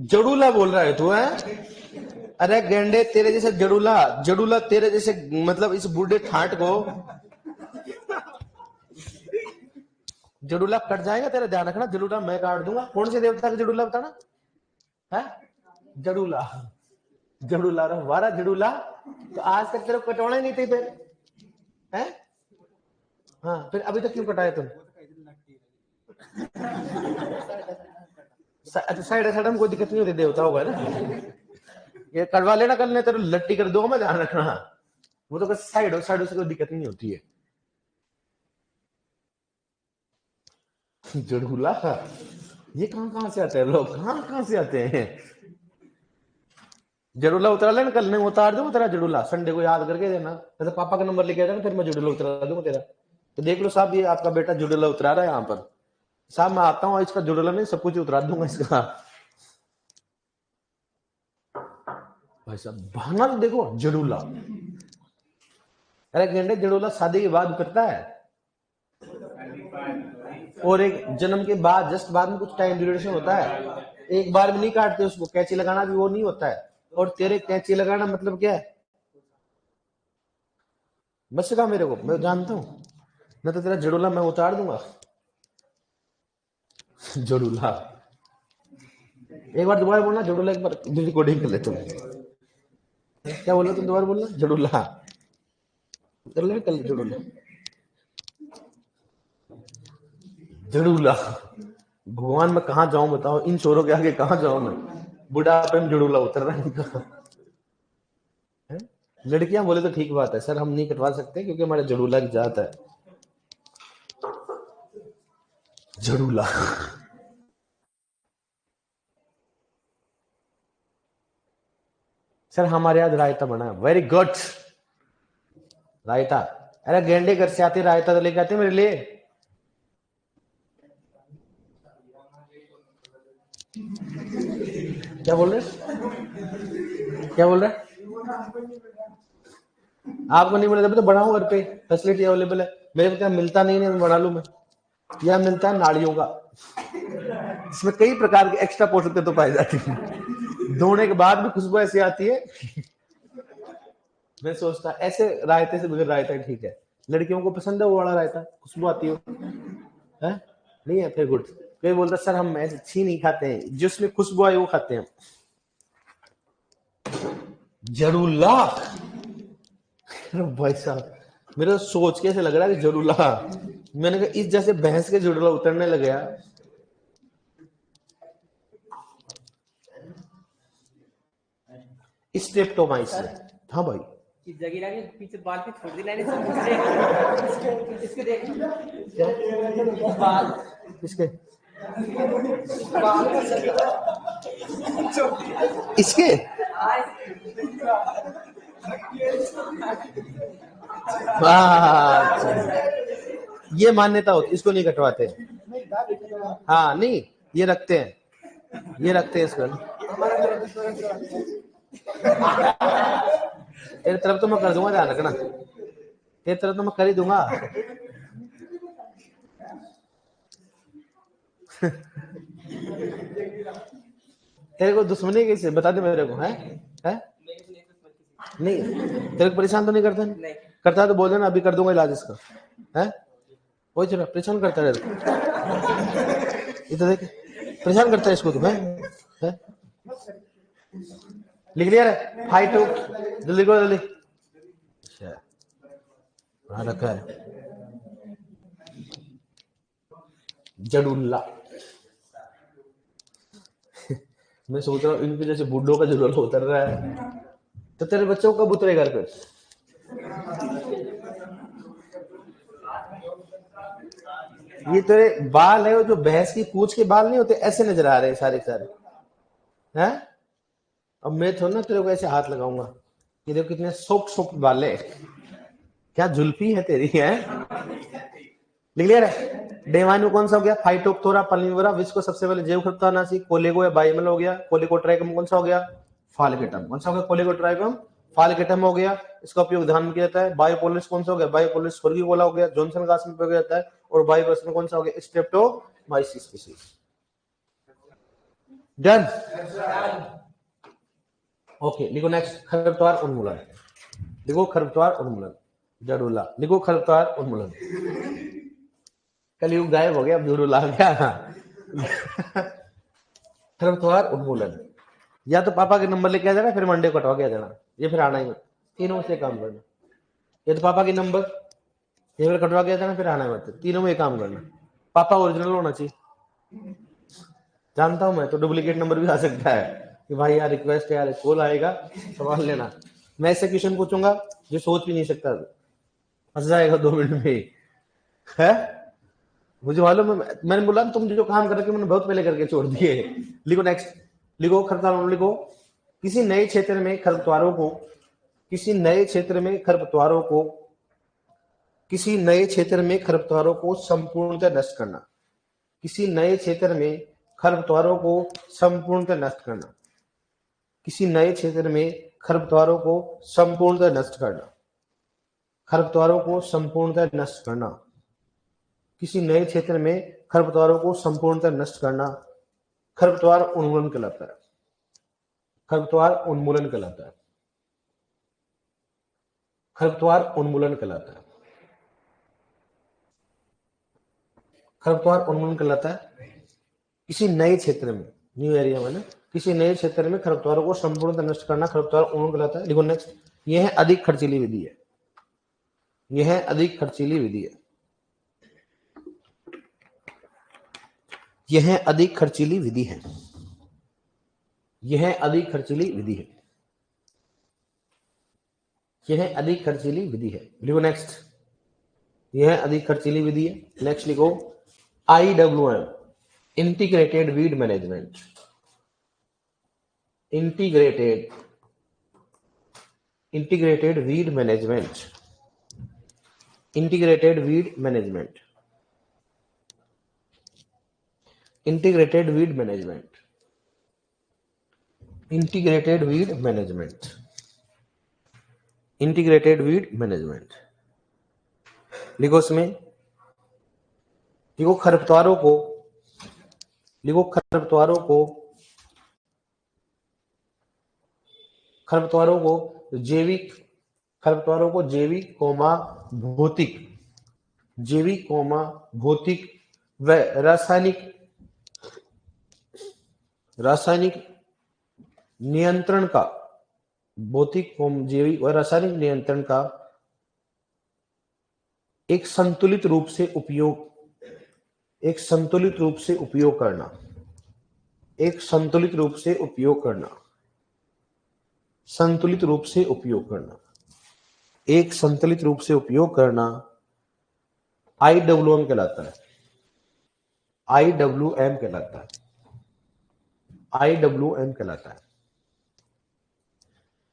जड़ूला बोल रहा है तू, है? अरे गेंडे तेरे जैसे जड़ूला, जड़ूला तेरे जैसे मतलब इस बूढ़े ठाट को, जड़ूला कट जाएगा तेरा, ध्यान रखना, जड़ूला मैं काट दूंगा। कौन से देवता का जड़ूला बताना है, जड़ूला, जड़ूला वारा जड़ूला, तो आज तक तेरे को कटवाना ही नहीं थे फिर, है? हाँ फिर अभी तक क्यों कटाया तुम, अच्छा साइड साइड में कोई दिक्कत नहीं होती, देवता होगा ना, ये कटवा लेना कल, नहीं तेरे लट्टी कर दो, मैं ध्यान रखना, वो तो साइड साइड से कोई दिक्कत नहीं होती है। जड़ूला, ये कहाँ से आते हैं लोग, कहाँ से आते हैं। जड़ूला उतरा लेना, कल नहीं उतार दूंगा तेरा जड़ूला, संडे को याद करके देना, तो पापा का नंबर लेके आ जाना, फिर मैं जड़ूला उतरा दूंगा तेरा। तो देख लो साहब, ये आपका बेटा जड़ूला उतरा रहा है यहाँ पर। साहब मैं आता हूँ, इसका जड़ूला नहीं सब कुछ उतरा दूंगा इसका। भाई साहब बहाना तो देखो, जड़ूला। अरे गेंडे, जड़ूला शादी के बाद उतरता है, और एक जन्म के बाद जस्ट बाद में कुछ टाइम ड्यूरेशन होता है, एक बार भी नहीं काटते उसको, कैंची लगाना भी वो नहीं होता है। और तेरे कैंची लगाना मतलब क्या है, बस का मेरे को, मैं जानता हूँ, मैं तो तेरा जड़ूला मैं उतार दूंगा। जड़ूला एक बार दोबारा बोलना, जड़ूला एक बार रिकॉर्डिंग कर ले तुम। क्या बोला तुम, दोबारा बोलना, जड़ूला कर ले, कल जड़ूला, जड़ूला। भगवान मैं कहाँ जाऊं बताओ, इन चोरों के आगे कहाँ जाऊं मैं, बुढ़ापे में जड़ूला उतर रहा है इनका। लड़कियां बोले तो ठीक बात है सर, हम नहीं कटवा सकते क्योंकि हमारे जड़ूला की जात है। जड़ूला सर हमारे यहाँ रायता बना है, वेरी गुड रायता। अरे गेंडे घर से आते रायता तो लेके आते मेरे लिए। क्या बोल रहे, क्या बोल रहे, आपको नहीं बोला, तो बनाऊं घर पे, फैसिलिटी अवेलेबल है मेरे को, क्या मिलता नहीं है बना लूं मैं। यह मिलता है नाड़ियों का, इसमें कई प्रकार के एक्स्ट्रा पोषक तत्व पाए जाते हैं, धोने के बाद भी खुशबू ऐसी आती है। मैं सोचता ऐसे रायते से बगैर रायता ठीक है, लड़कियों को पसंद है वो वाला रायता, खुशबू आती हो है? नहीं है, फिर गुड। कोई बोलता सर हम ऐसे अच्छी नहीं खाते हैं, जिसमें खुशबू आई वो खाते हैं। जड़ूला भाई साहब, मेरा सोच के ऐसे लग रहा है कि जड़ूला, मैंने कहा इस जैसे भैंस के जड़ूला उतरने लग गया। स्ट्रेप्टोमाइसिन, हाँ भाई जगीरा के पीछे बाल पे छोड़ दी लाइन इसके देख बाल, इसके इसके ये मान्यता होती, इसको नहीं कटवाते। हाँ नहीं, ये रखते हैं, ये रखते हैं इसको। तेरे तरफ तो मैं कर दूंगा, ध्यान रखना, तेरे तरफ तो मैं कर ही दूंगा। तेरे को दुश्मनी कैसे बता दे मेरे को, है नहीं, तेरे को परेशान तो नहीं करता, नहीं करता तो बोल देना, अभी कर दूंगा इलाज इसका, है वही चलो, परेशान करता है इधर देख, परेशान करता है इसको तुम्हें, है? लिख लिया रे, 5-2 जल्दी करो जल्दी, रखा है जड़ूला। मैं सोच रहा हूँ इनके जैसे बूढ़ों का जड़ूला उतर रहा है, तो तेरे बच्चों कब उतरेगा घर पे। ये तेरे बाल है, जो भैंस की पूंछ के बाल नहीं होते, ऐसे नजर आ रहे हैं सारे सारे, हैं? अब मैं थोड़ा ना तेरे को ऐसे हाथ लगाऊंगा, ये देखो कितने सॉफ्ट सॉफ्ट बाल है, क्या जुल्फी है तेरी, है? लिख लिया रे, डेवाइन में कौन सा हो गया, फाइटोप्थोरा पल्लिवरा, विश्व सबसे पहले जैव खरपतवारनाशी, कोलेगो या बाइमल हो गया, कोलेकोट्राइकम कौन सा हो गया, फालिकेटम, कौन सा हो गया, कोलेकोट्राइकम फालिकेटम हो गया, इसका उपयोग धान में किया जाता है। बायोपोलिस कौन सा हो गया, बायोपोलिस स्वर्गीकोला हो गया, जॉनसन घास में उपयोग जाता है। और बायोवर्स में कौन सा हो गया, स्ट्रेप्टोमाइसिस स्पीशीज। डन, ओके लिखो नेक्स्ट, खरपतवार उन्मूलन, लिखो खरपतवार उन्मूलन, जड़ूला लिखो, खरपतवार उन्मूलन। कलयुग गायब हो गया, अब जड़ूला आ गया। खरपतवार उन्मूलन, या तो पापा के नंबर लेके आ जाना, फिर मंडे कटवा के आ जाना, ये फिर आना ही, तीनों से काम करना, ये तो पापा की नंबर ये फिर कटवा के आ जाना, फिर आना है मत, तीनों में काम करना, पापा ओरिजिनल होना चाहिए। जानता हूं मैं, तो डुप्लीकेट नंबर भी आ सकता है कि भाई यार रिक्वेस्ट है यार, कॉल आएगा सवाल लेना, मैं ऐसे क्वेश्चन पूछूंगा जो सोच भी नहीं सकता, फंस जाएगा 2 मिनट में, है? मुझे मालूम है, मैंने बोला तुम जो काम कर रखे मैंने बहुत पहले करके छोड़ दिए। लिखो नेक्स्ट, लिखो खरपतवार, लिखो किसी नए क्षेत्र में खरपतवारों को, किसी नए क्षेत्र में खरपतवारों को, किसी नए क्षेत्र में खरपतवारों को संपूर्णतः नष्ट करना, किसी नए क्षेत्र में खरपतवारों को संपूर्णतः नष्ट करना, किसी नए क्षेत्र में खरपतवारों को संपूर्णतः नष्ट करना, खरपतवारों को संपूर्णतः नष्ट करना, किसी नए क्षेत्र में खरपतवारों को संपूर्णतः नष्ट करना, खरपतवार उन्मूलन कहलाता है, खरपतवार उन्मूलन कहलाता है, खरपतवार उन्मूलन कहलाता है, खरपतवार उन्मूलन कहलाता है किसी नए क्षेत्र में, न्यू एरिया में ना, किसी नए क्षेत्र में खरपतवारों को संपूर्णतः नष्ट करना खरपतवार उन्मूलन कहलाता है। देखो नेक्स्ट, यह अधिक खर्चीली विधि है, यह अधिक खर्चीली विधि है, यह अधिक खर्चीली विधि है, यह अधिक खर्चीली विधि है, यह अधिक खर्चीली विधि है। लिखो नेक्स्ट, यह अधिक खर्चीली विधि है। नेक्स्ट लिखो IWM, integrated weed management, integrated weed management, integrated weed management, integrated weed management, integrated weed management, integrated weed management. लिखो इसमें, लिखो खरपतवारों को, लिखो खरपतवारों को, खरपतवारों को जैविक, खरपतवारों को जैविक कोमा भौतिक, जैविक कोमा भौतिक व रासायनिक, रासायनिक नियंत्रण का, भौतिक जैविक व रासायनिक नियंत्रण का एक संतुलित रूप से उपयोग, एक संतुलित रूप से उपयोग करना, एक संतुलित रूप से उपयोग करना, संतुलित रूप से उपयोग करना, एक संतुलित रूप से उपयोग करना IWM कहलाता है, IWM कहलाता है, IWM कहलाता है,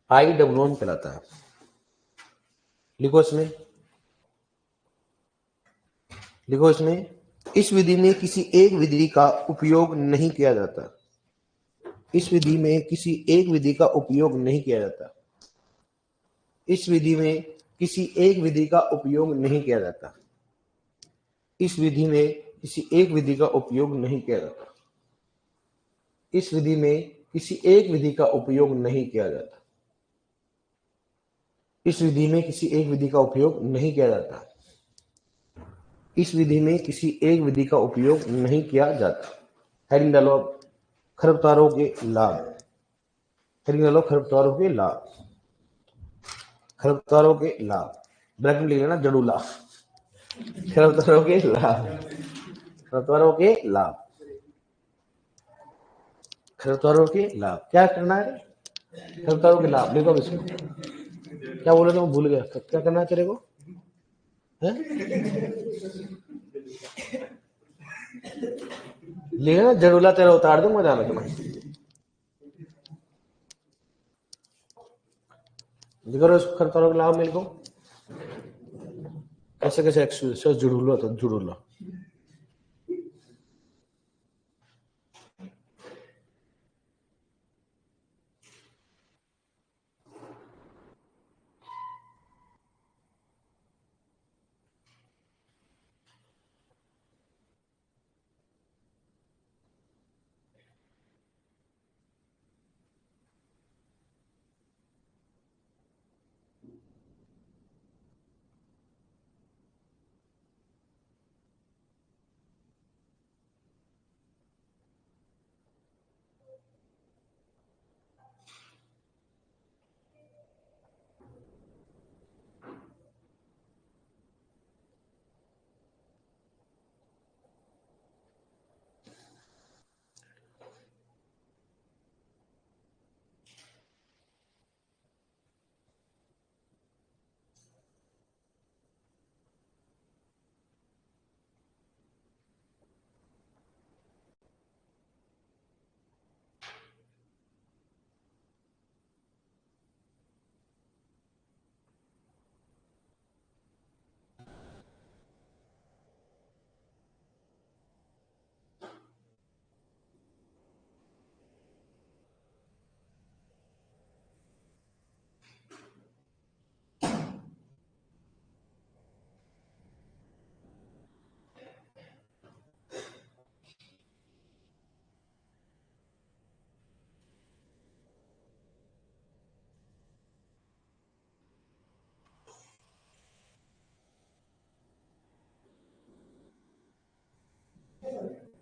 IWM कहलाता है। लिखो इसमें, लिखो इसमें, इस विधि में किसी एक विधि का उपयोग नहीं किया जाता, इस विधि में किसी एक विधि का उपयोग नहीं किया जाता, इस विधि में किसी एक विधि का उपयोग नहीं किया जाता, इस विधि में किसी एक विधि का उपयोग नहीं किया जाता, इस विधि में किसी एक विधि का उपयोग नहीं किया जाता, इस विधि में किसी एक विधि का उपयोग नहीं किया जाता, इस विधि में किसी एक विधि का उपयोग नहीं किया जाता। हेडिंग डालो खरपतवारों के लाभ, हेडिंग डालो खरपतवारों के लाभ, खरपतवारों के लाभ, ब्रैकेट में लिख लेना जड़ूला, खरपतवारों के लाभ, खरपतवारों के लाभ, खरपतवारों के लाभ। क्या करना है, खरपतवारों के लाभ लिखो इसको। क्या बोले थे, मैं भूल गया, क्या करना है तेरे को है? लेना जड़ूला तेरा उतार दूंगा, जाना तुम्हें। लिखो खरपतवारों के लाभ मेरे को कैसे कैसे एक्सरसाइज जुड़ूला, तो जुड़ूला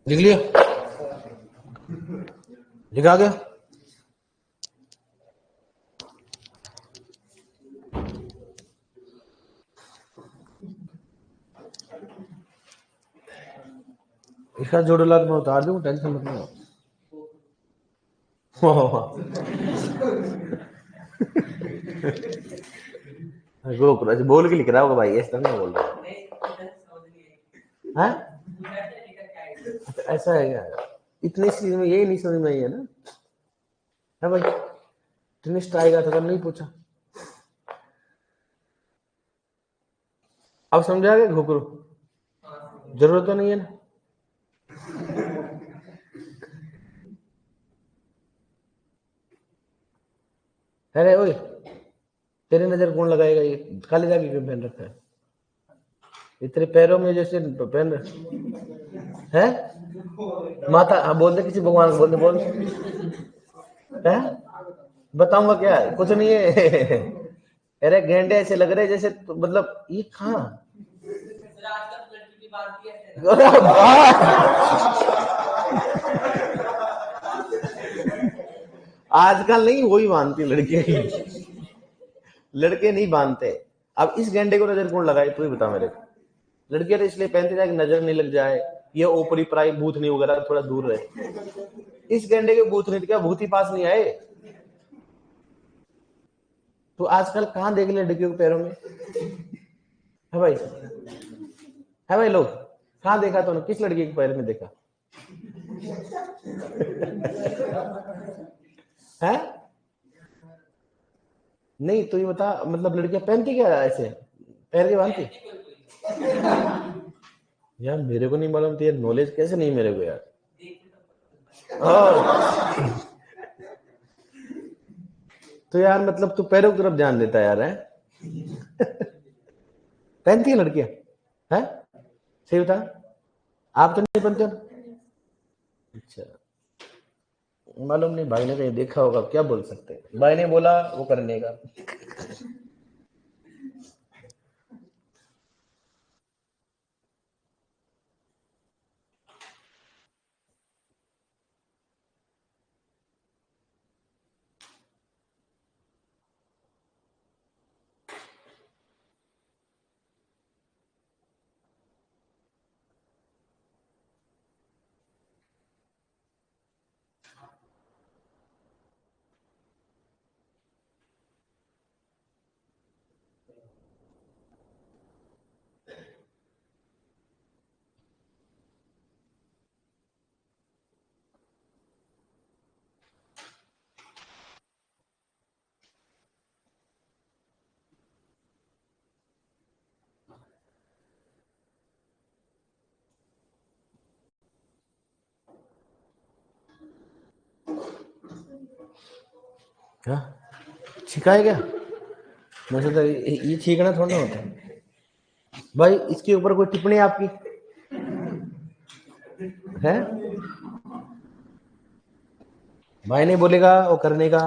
लिख लिया, लिखा गया। इसका जोड़ो लाग मैं उतार दूं, टेंशन मत लो। गोकुल बोल के लिख रहा होगा भाई, ऐसा नहीं बोल रहा है। अच्छा, ऐसा है क्या? इतनी चीज में यही नहीं समझ में आई है ना, है भाई? ट्रिनिस्ट आएगा तो नहीं पूछा, अब समझा गया घुकरू? जरूरत तो नहीं है ना। अरे ओए, तेरी नजर कौन लगाएगा? ये काले जाके क्यों पहन रखा है? ये तेरे पैरों में जैसे पहन है। माता, हाँ बोल दे, किसी भगवान को बोल दे, बोल है। बताऊंगा क्या? कुछ नहीं है। अरे गेंडे ऐसे लग रहे जैसे मतलब ये कहाँ। अरे आजकल नहीं वही बांधती लड़के, लड़के नहीं बांधते। अब इस गेंडे को नजर कौन लगाए, तू ही बता मेरे को। लड़कियां तो इसलिए पहनती है कि नजर नहीं लग जाए, ये ऊपरी पराई भूतनी वगैरह थोड़ा दूर रहे। इस गेंडे के भूतनी क्या भूती पास नहीं आए? तो आजकल कहाँ देख ले लड़कियों के पैरों में, है भाई? है भाई लोग, कहाँ देखा तूने? किस लड़की के पैर में देखा है? नहीं तो ये बता, मतलब लड़कियां पहनती क्या ऐसे पैर के बांधती? यार मेरे को नहीं मालूम, तो यार नॉलेज कैसे नहीं मेरे को यार। हाँ। तो यार मतलब तू पैरों की तरफ ध्यान देता है यार, है? पहनती है लड़कियां, है? सही बता, आप तो नहीं पहनते हो? अच्छा, मालूम नहीं, भाई ने कहीं देखा होगा, क्या बोल सकते हैं, भाई ने बोला वो करने का। क्या छिकाए क्या? मुझे तो ये छींकना थोड़ा होता है भाई। इसके ऊपर कोई टिप्पणी आपकी है? भाई नहीं बोलेगा वो करने का।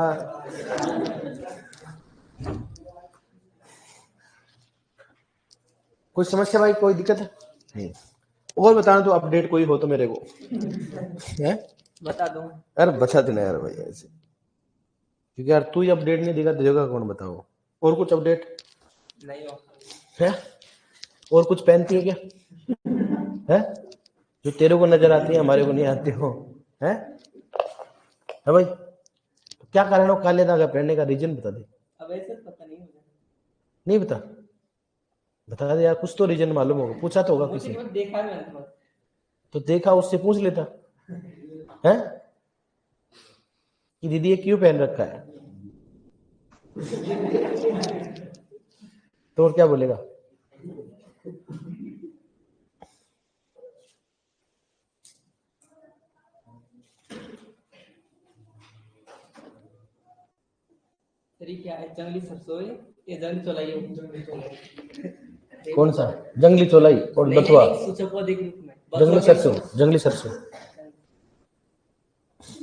कुछ समस्या भाई, कोई दिक्कत है? नहीं। और बताना तो अपडेट कोई हो तो मेरे को, है? बता दूं? यार बचा देना यार भाई ऐसे, क्योंकि यार तू ही अपडेट नहीं देगा, देगा कौन बताओ? और कुछ अपडेट नहीं हो। है? और कुछ पहनती है क्या, है? जो तेरे को नजर आती है हमारे को नहीं आती हो, है भाई? तो क्या कारण हो काले धागा पहनने का, रीजन बता दे। अब ऐसे पता नहीं मुझे। नहीं बता, बता दे यार, कुछ तो रीजन मालूम होगा, पूछा तो होगा किसी। मुझे देखा मैंने तो देखा, उससे पूछ लेता, है कि दीदी ये क्यों पहन रखा है, तो और क्या बोलेगा? तेरी क्या है, जंगली सरसों है ये जंगली चौलाई है? जंगली चौलाई कौन सा जंगली चौलाई और बथुआ? कुछ पौधे के रूप में जंगली सरसों, जंगली सरसों।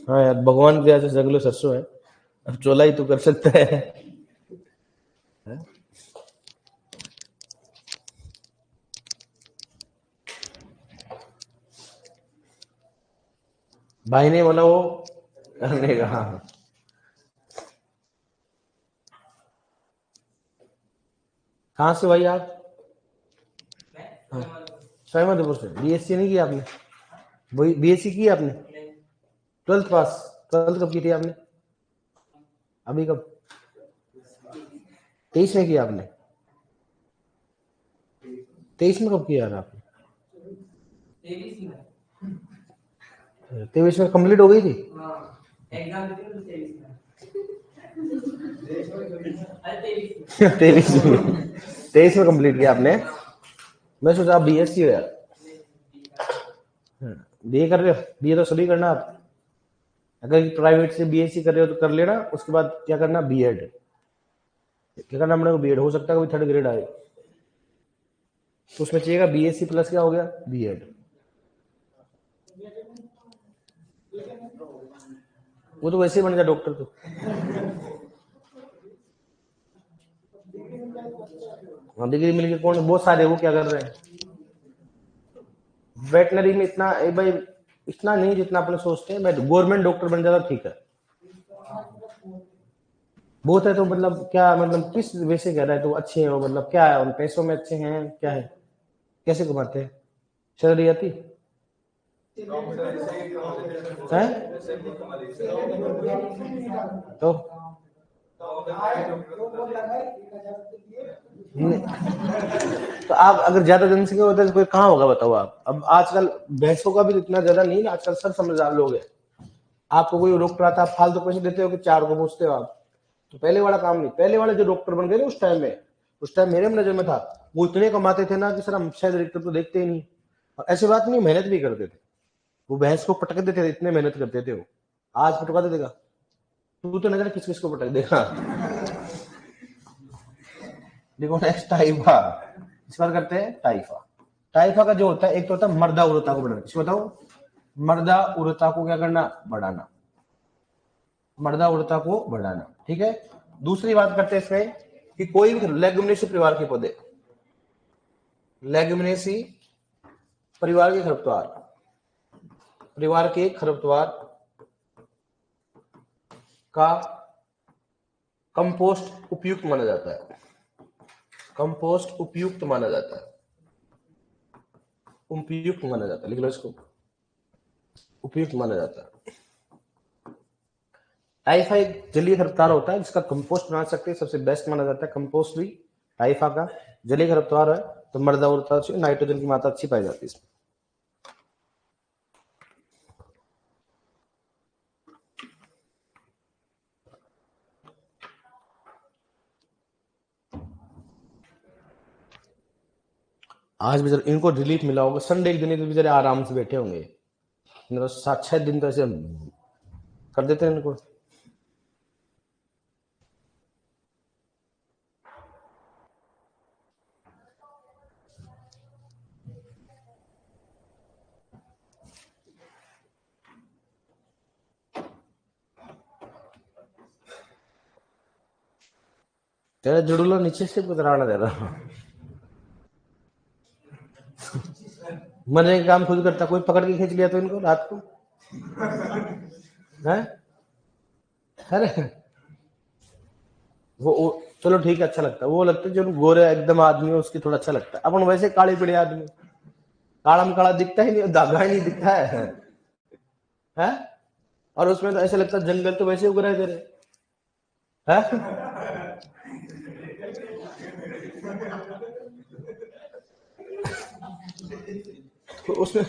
हाँ यार, भगवान की दया से जंगली सरसों है, अब चौलाई तो कर सकता है। भाई ने बोला वो करने का। हाँ कहाँ से भाई आप? सहमदपुर से। बीएससी नहीं किया आपने? वही बीएससी की आपने? 12th पास? 12th कब की थी आपने? अभी कब? 23 में किया आपने? 23 में कब किया यार आपने? 23 में कंप्लीट हो गई थी? एग्जाम 23 में कंप्लीट किया आपने? मैं सोचा आप बीएससी हो यार। बीए कर रहे हो? बीए तो सभी करना आप। अगर प्राइवेट से बीएससी कर रहे हो तो कर लेना, उसके बाद क्या करना, बीएड। क्या करना अपने को? बीएड। हो सकता है कभी 3rd ग्रेड आए तो उसमें चाहिएगा बीएससी प्लस क्या हो गया, बीएड। वो तो वैसे ही बन गया डॉक्टर तो। हाँ डिग्री मिल गई, कौन बहुत सारे वो क्या कर रहे हैं वेटनरी में। इतना भाई इतना नहीं जितना अपने सोचते हैं। मैं गवर्नमेंट डॉक्टर बन जाता ठीक है, बहुत है तो मतलब क्या, मतलब किस वैसे कह रहा है तो अच्छे हो, मतलब क्या है, उन पैसों में अच्छे हैं क्या है, कैसे कमाते हैं, सैलरी आती है तो तो आप अगर ज्यादा जनसंख्या होता है तो कोई कहाँ होगा बताओ आप। अब आजकल भैंसों का भी इतना ज्यादा नहीं ना, आजकल सब समझदार लोग हैं। आपको कोई डॉक्टर आता है, आप फालतू पैसे देते हो कि 4 को पूछते हो आप। तो पहले वाला काम नहीं। पहले वाले जो डॉक्टर बन गए ना उस टाइम मेरे नजर में था, वो इतने कमाते थे ना कि सर हम शायद डॉक्टर तो देखते ही नहीं। और ऐसी बात नहीं, मेहनत भी करते थे। वो भैंस को पटक देते थे, इतने मेहनत करते थे वो। आज पटका दे देगा तू तो नजर किस किस को पटक देगा। देखो नेक्स्ट टाइफा, इस बार करते हैं टाइफा। टाइफा का जो होता है, एक तो होता है मर्दा उरता को बढ़ाना। किस बताओ? मर्दा उरता को क्या करना, बढ़ाना। मर्दा उरता को बढ़ाना, ठीक है। दूसरी बात करते हैं इसमें कि कोई भी लेग्यूमिनेसी परिवार के पौधे, लेग्यूमिनेसी परिवार के खरपतवार, परिवार के खरपतवार का कंपोस्ट उपयुक्त माना जाता है। कंपोस्ट उपयुक्त माना जाता है, उपयुक्त माना जाता है, लिख लो इसको, उपयुक्त माना जाता है। टाइफा एक जलीय खरपतवार होता है जिसका कंपोस्ट बना सकते हैं, सबसे बेस्ट माना जाता है कंपोस्ट भी टाइफा का। जलीय खरपतवार है तो मर्दा उरता से नाइट्रोजन की मात्रा अच्छी पाई जाती है इसमें। आज भी इनको रिलीफ मिला होगा, संडे एक दिन तो बेचारे आराम से बैठे होंगे, 7-6 दिन तो ऐसे कर देते हैं इनको। तेरा जुड़ूला नीचे से कुतराना दे रहा। मरने का काम खुद करता, कोई पकड़ के खींच लिया तो इनको रात को है। अरे वो चलो ठीक है, अच्छा लगता है वो, लगता है जो गोरे एकदम आदमी है उसकी थोड़ा अच्छा लगता है। अपन वैसे काले पीड़े आदमी, काला में काला दिखता ही नहीं, धागा ही नहीं दिखता है? और उसमें तो ऐसा लगता है जंगल तो वैसे उग रहे तेरे है। तो उसमें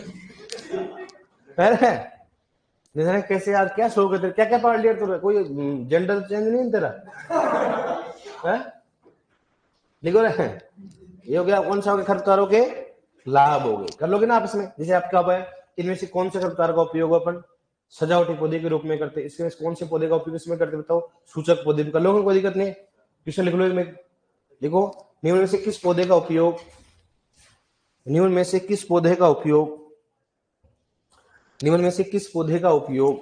है जैसे कैसे यार, क्या शौक है तेरे, क्या क्या पढ़ लिया तूने, कोई जेंडर चेंज नहीं है तेरा है? लिखो रहे, ये हो गया कौन सा हो गया, खरपतवारों के लाभ हो गए, कर लोगे ना आपस में। जैसे आपका है इनमें से कौन से खरपतवार का उपयोग अपन सजावटी पौधे के रूप में करते हैं, इसमें कौन से पौधे का उपयोग इसमें करते बताओ, सूचक पौधे कर लोगे, कोई दिक्कत नहीं। क्वेश्चन लिख लो में, देखो निम्न में से किस पौधे का उपयोग, निम्न में से किस पौधे का उपयोग, निम्न में से किस पौधे का उपयोग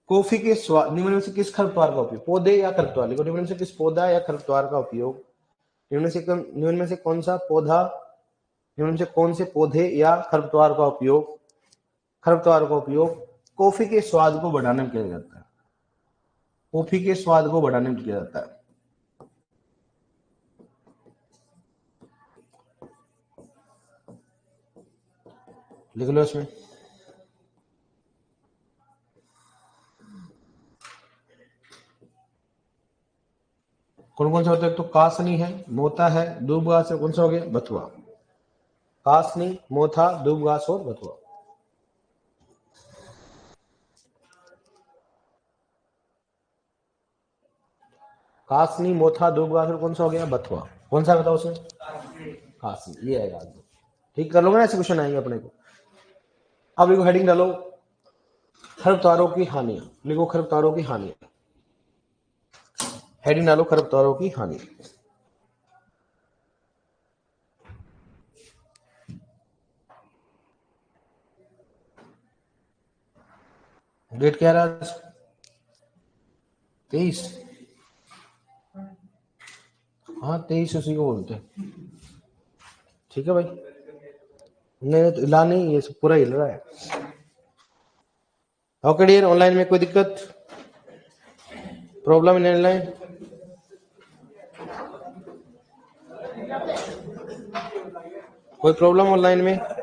कॉफी के स्वाद, निम्न में से किस खरपतवार का उपयोग, पौधे या खरपतवार लिखो, निम्न में से किस पौधा या खरपतवार का उपयोग, निम्न में से कौन सा पौधा, निम्न में से कौन से पौधे या खरपतवार का उपयोग खरपतवारों का उपयोग कॉफी के स्वाद को बढ़ाने में किया जाता है। कॉफी के स्वाद को बढ़ाने में किया जाता है। लिख लो इसमें। कौन कौन सा होता है? तो कासनी है, मोथा है, दूबघास है, कौन सा हो गया? बथुआ। कासनी, मोथा, दूबघास और बथुआ। कासनी, मोथा, दूबघास और कौन सा हो गया? बथुआ। कौन सा बताओ उसमें? कासनी, ये आएगा। ठीक कर लोगे ना, ऐसे क्वेश्चन आएंगे अपने को। अब लिखो, हेडिंग डालो, खरपतवारों की हानियां। लिखो खरपतवारों की हानियां। हेडिंग डालो, खरपतवारों की हानि। डेट क्या रहा? 23। हाँ 23 उसी को बोलते हैं। ठीक है भाई। नहीं तो हिला नहीं, ये पूरा हिल रहा है। ओके डियर, ऑनलाइन में कोई दिक्कत, प्रॉब्लम इन ऑनलाइन? कोई प्रॉब्लम ऑनलाइन में?